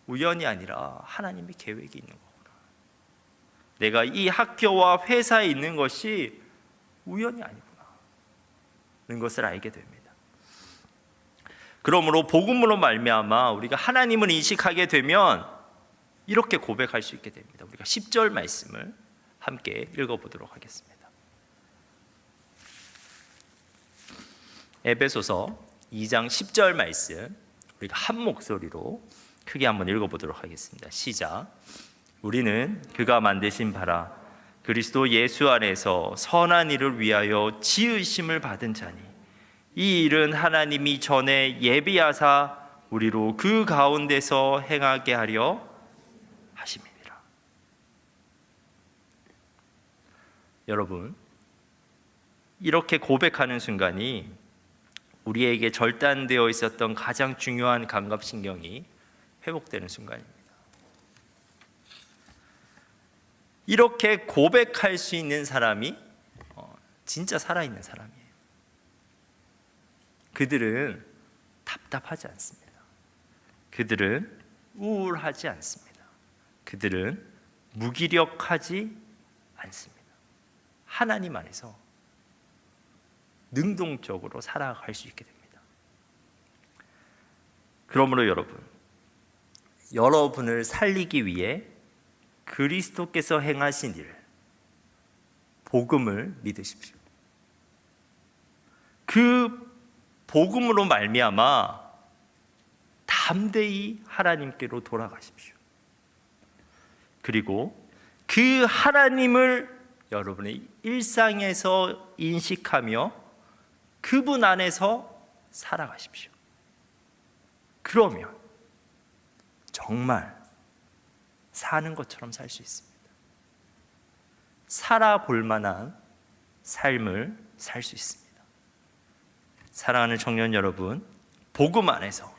우연이 아니라 하나님의 계획이 있는 거구나. 내가 이 학교와 회사에 있는 것이 우연이 아니구나 는 것을 알게 됩니다. 그러므로 복음으로 말미암아 우리가 하나님을 인식하게 되면 이렇게 고백할 수 있게 됩니다. 우리가 10절 말씀을 함께 읽어보도록 하겠습니다. 에베소서 2장 10절 말씀 우리가 한 목소리로 크게 한번 읽어보도록 하겠습니다. 시작. 우리는 그가 만드신 바라 그리스도 예수 안에서 선한 일을 위하여 지으심을 받은 자니 이 일은 하나님이 전에 예비하사 우리로 그 가운데서 행하게 하려 하심이니라. 여러분, 이렇게 고백하는 순간이 우리에게 절단되어 있었던 가장 중요한 감각신경이 회복되는 순간입니다. 이렇게 고백할 수 있는 사람이 진짜 살아있는 사람이에요. 그들은 답답하지 않습니다. 그들은 우울하지 않습니다. 그들은 무기력하지 않습니다. 하나님 안에서 능동적으로 살아갈 수 있게 됩니다. 그러므로 여러분을 살리기 위해 그리스도께서 행하신 일, 복음을 믿으십시오. 그 복음으로 말미암아 담대히 하나님께로 돌아가십시오. 그리고 그 하나님을 여러분의 일상에서 인식하며 그분 안에서 살아가십시오. 그러면 정말 사는 것처럼 살 수 있습니다. 살아볼 만한 삶을 살 수 있습니다. 사랑하는 청년 여러분, 복음 안에서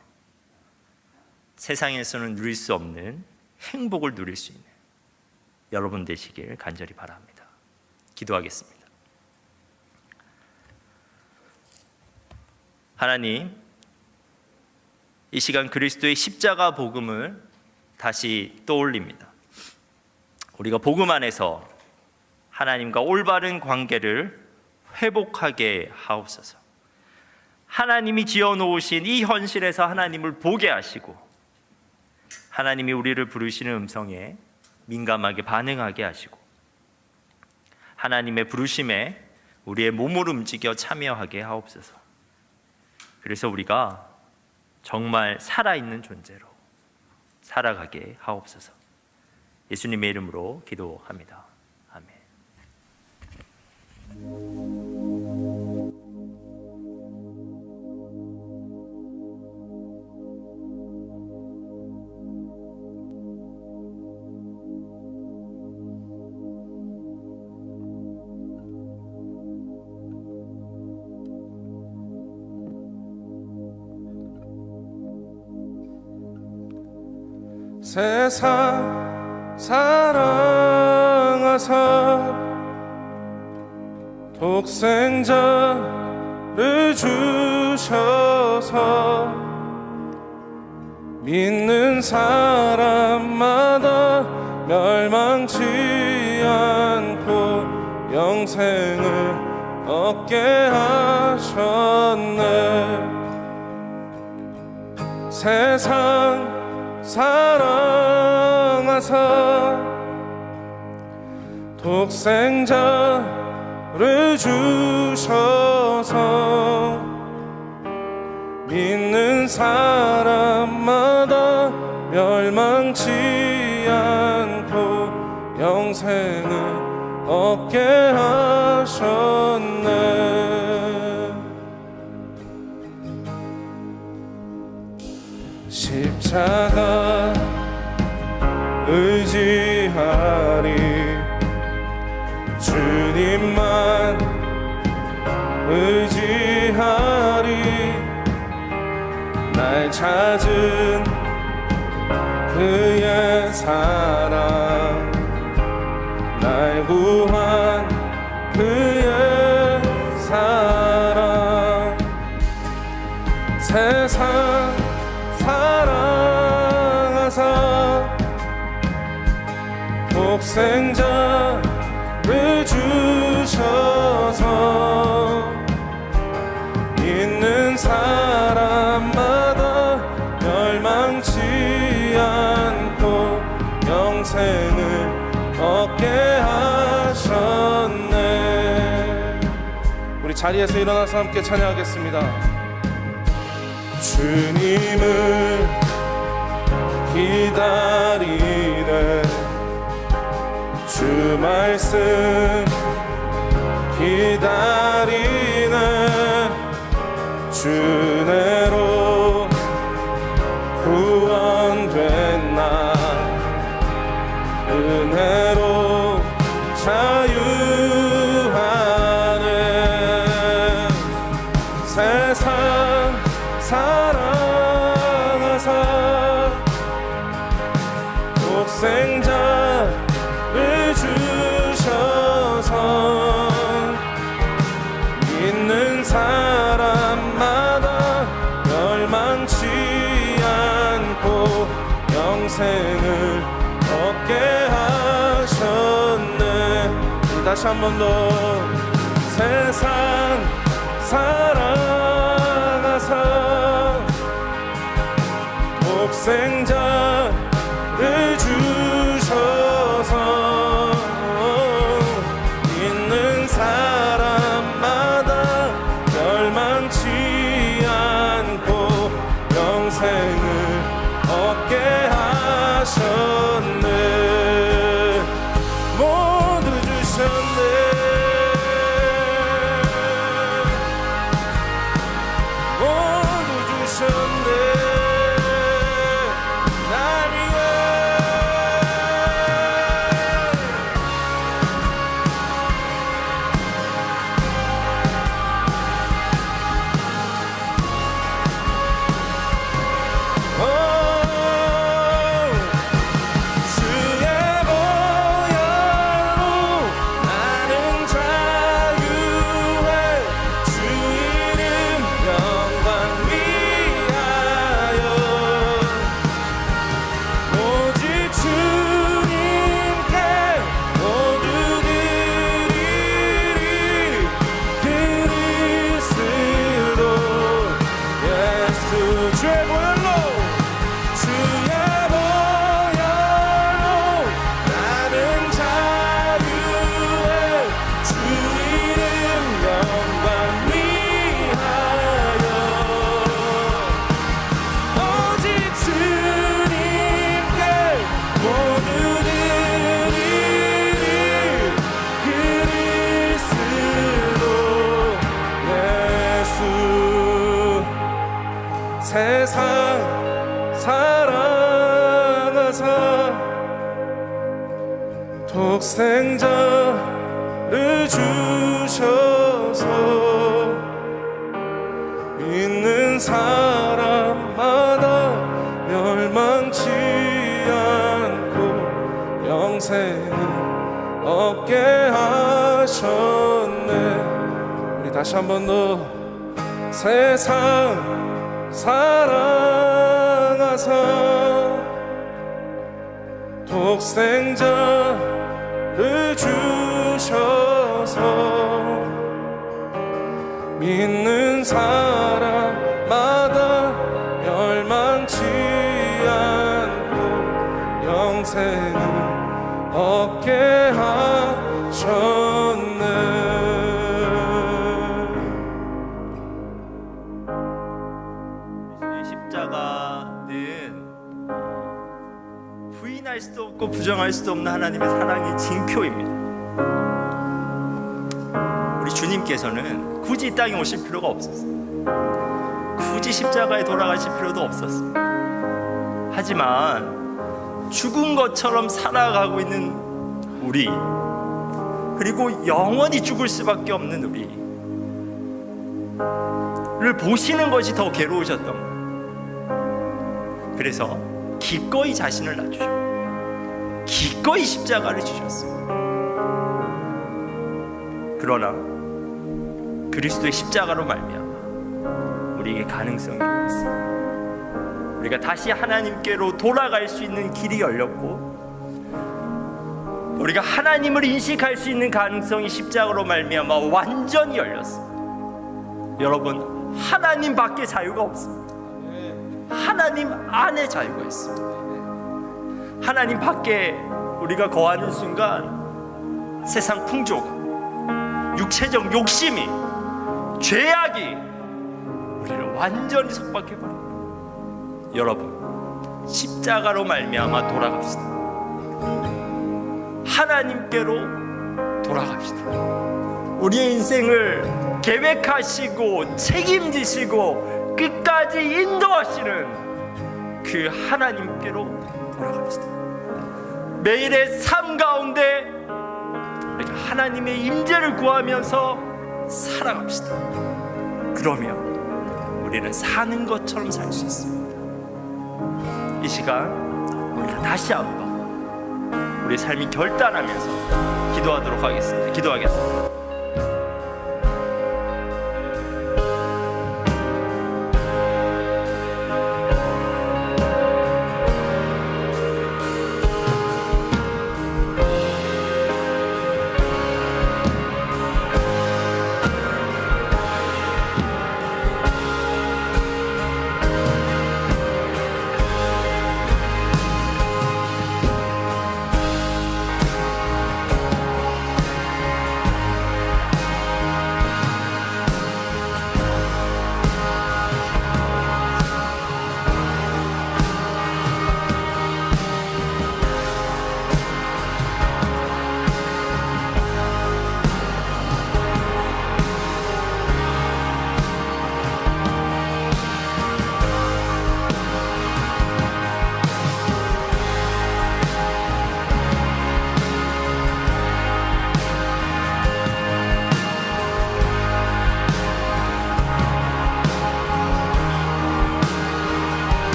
세상에서는 누릴 수 없는 행복을 누릴 수 있는 여러분 되시길 간절히 바랍니다. 기도하겠습니다. 하나님, 이 시간 그리스도의 십자가 복음을 다시 떠올립니다. 우리가 복음 안에서 하나님과 올바른 관계를 회복하게 하옵소서. 하나님이 지어놓으신 이 현실에서 하나님을 보게 하시고 하나님이 우리를 부르시는 음성에 민감하게 반응하게 하시고 하나님의 부르심에 우리의 몸을 움직여 참여하게 하옵소서. 그래서 우리가 정말 살아있는 존재로 살아가게 하옵소서. 예수님의 이름으로 기도합니다. 아멘. 세상 사랑하사 독생자를 주셔서 믿는 사람마다 멸망치 않고 영생을 얻게 하셨네. 세상 사랑하사 독생자를 주셔서 믿는 사람마다 멸망치 않고 영생을 얻게 하셨네. 십자가 의지하리 주님만 의지하리 날 찾은 그의 사랑 날 구한 그의 사랑 세상 사랑하사 독생자를 주셔서 있는 사람마다 멸망치 않고 영생을 얻게 하셨네. 우리 자리에서 일어나서 함께 찬양하겠습니다. 주님을 기다리네 주 말씀 기다리네 주 은혜로 구원된 나 은혜로 자유하네. 세상 사랑하사 독생자를 주셔서 믿는 사람마다 멸망치 않고 영생을 얻게 하셨네. 하셨네. 다시 한 번 더. 세상 사랑하사 독생자를 주셔서 있는 사람마다 멸망치 않고 영생을 얻게 하셨네. 모두 주셨네. 모두 주셨네. 날 위해 주의 보혈로 나는 자유해. 주 이름 영광 위하여 오직 주님께 모두 드리리. 그리스도 예수 주의 보혈로 주의 보혈로 나는 자유해. 주 이름 영광 위하여 오직 주님께 모두 드리리. 그리스도 예수 세상 사랑하사 독생자를 주셔서 있는 사람마다 멸망치 않고 영생을 얻게 하셨네. 우리 다시 한 번 더. 세상 사랑하사 독생자를 주셔서 믿는 사람마다 멸망치 않고 영생을 얻게 하셨네. 그리스도의 십자가는 부인할 수도 없고 부정할 수도 없는 하나님의 사랑의 징표입니다. 우리 주님께서는 굳이 이 땅에 오실 필요가 없었어요. 굳이 십자가에 돌아가실 필요도 없었어요. 하지만 죽은 것처럼 살아가고 있는 우리, 그리고 영원히 죽을 수밖에 없는 우리를 보시는 것이 더 괴로우셨던 거예요. 그래서 기꺼이 자신을 낮추셨고 기꺼이 십자가를 지셨어요. 그러나 그리스도의 십자가로 말미암아 우리에게 가능성이 있습니다. 우리가 다시 하나님께로 돌아갈 수 있는 길이 열렸고, 우리가 하나님을 인식할 수 있는 가능성이 십자가로 말미암아 완전히 열렸습니다. 여러분, 하나님 밖에 자유가 없습니다. 하나님 안에 자유가 있습니다. 하나님 밖에 우리가 거하는 순간 세상 풍조가, 육체적 욕심이, 죄악이 우리를 완전히 속박해버립니다. 여러분, 십자가로 말미암아 돌아갑시다. 하나님께로 돌아갑시다. 우리의 인생을 계획하시고 책임지시고 끝까지 인도하시는 그 하나님께로 돌아갑시다. 매일의 삶 가운데 우리가 하나님의 임재를 구하면서 살아갑시다. 그러면 우리는 사는 것처럼 살 수 있습니다. 이 시간 우리가 다시 한번 우리 삶이 결단하면서 기도하도록 하겠습니다. 기도하겠습니다.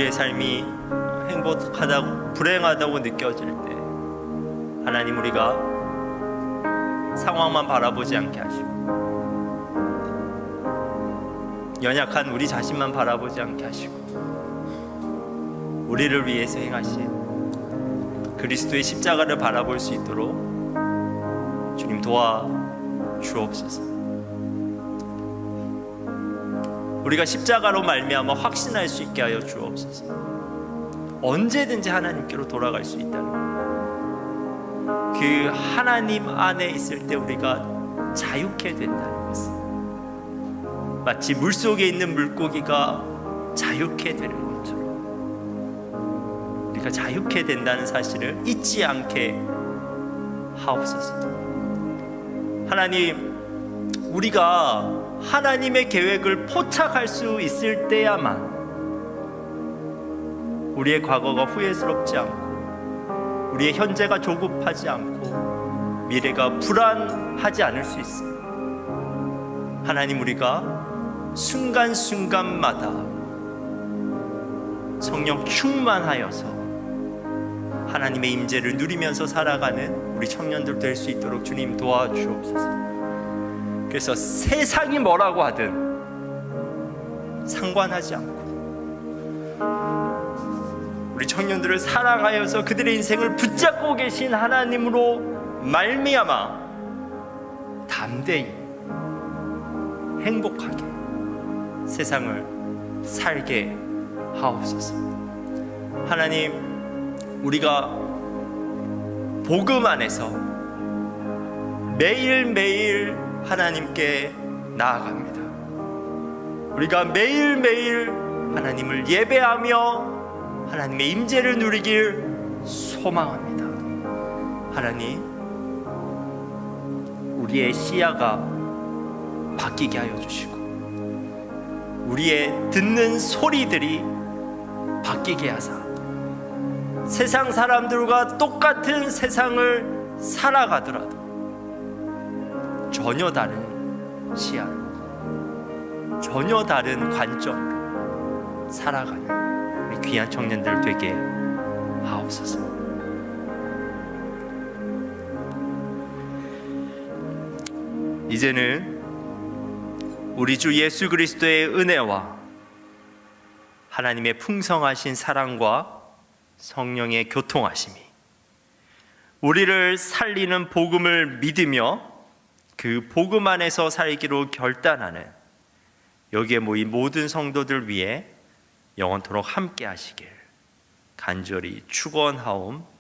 우리의 삶이 행복하다고 불행하다고 느껴질 때 하나님, 우리가 상황만 바라보지 않게 하시고 연약한 우리 자신만 바라보지 않게 하시고 우리를 위해서 행하신 그리스도의 십자가를 바라볼 수 있도록 주님 도와 주옵소서. 우리가 십자가로 말미암아 확신할 수 있게 하여 주옵소서. 언제든지 하나님께로 돌아갈 수 있다는 그 하나님 안에 있을 때 우리가 자유케 된다는 것을, 마치 물속에 있는 물고기가 자유케 되는 것처럼 우리가 자유케 된다는 사실을 잊지 않게 하옵소서. 하나님, 우리가 하나님의 계획을 포착할 수 있을 때야만 우리의 과거가 후회스럽지 않고 우리의 현재가 조급하지 않고 미래가 불안하지 않을 수 있습니다. 하나님, 우리가 순간순간마다 성령 충만하여서 하나님의 임재를 누리면서 살아가는 우리 청년들 될 수 있도록 주님 도와주옵소서. 그래서 세상이 뭐라고 하든 상관하지 않고 우리 청년들을 사랑하여서 그들의 인생을 붙잡고 계신 하나님으로 말미암아 담대히 행복하게 세상을 살게 하옵소서. 하나님, 우리가 복음 안에서 매일매일 하나님께 나아갑니다. 우리가 매일매일 하나님을 예배하며 하나님의 임재를 누리길 소망합니다. 하나님, 우리의 시야가 바뀌게 하여 주시고 우리의 듣는 소리들이 바뀌게 하사 세상 사람들과 똑같은 세상을 살아가더라도 전혀 다른 시야로, 전혀 다른 관점으로 살아가는 우리 귀한 청년들 되게 하옵소서. 이제는 우리 주 예수 그리스도의 은혜와 하나님의 풍성하신 사랑과 성령의 교통하심이 우리를 살리는 복음을 믿으며 그 복음 안에서 살기로 결단하는 여기에 모인 모든 성도들 위해 영원토록 함께 하시길 간절히 축원하옵나이다.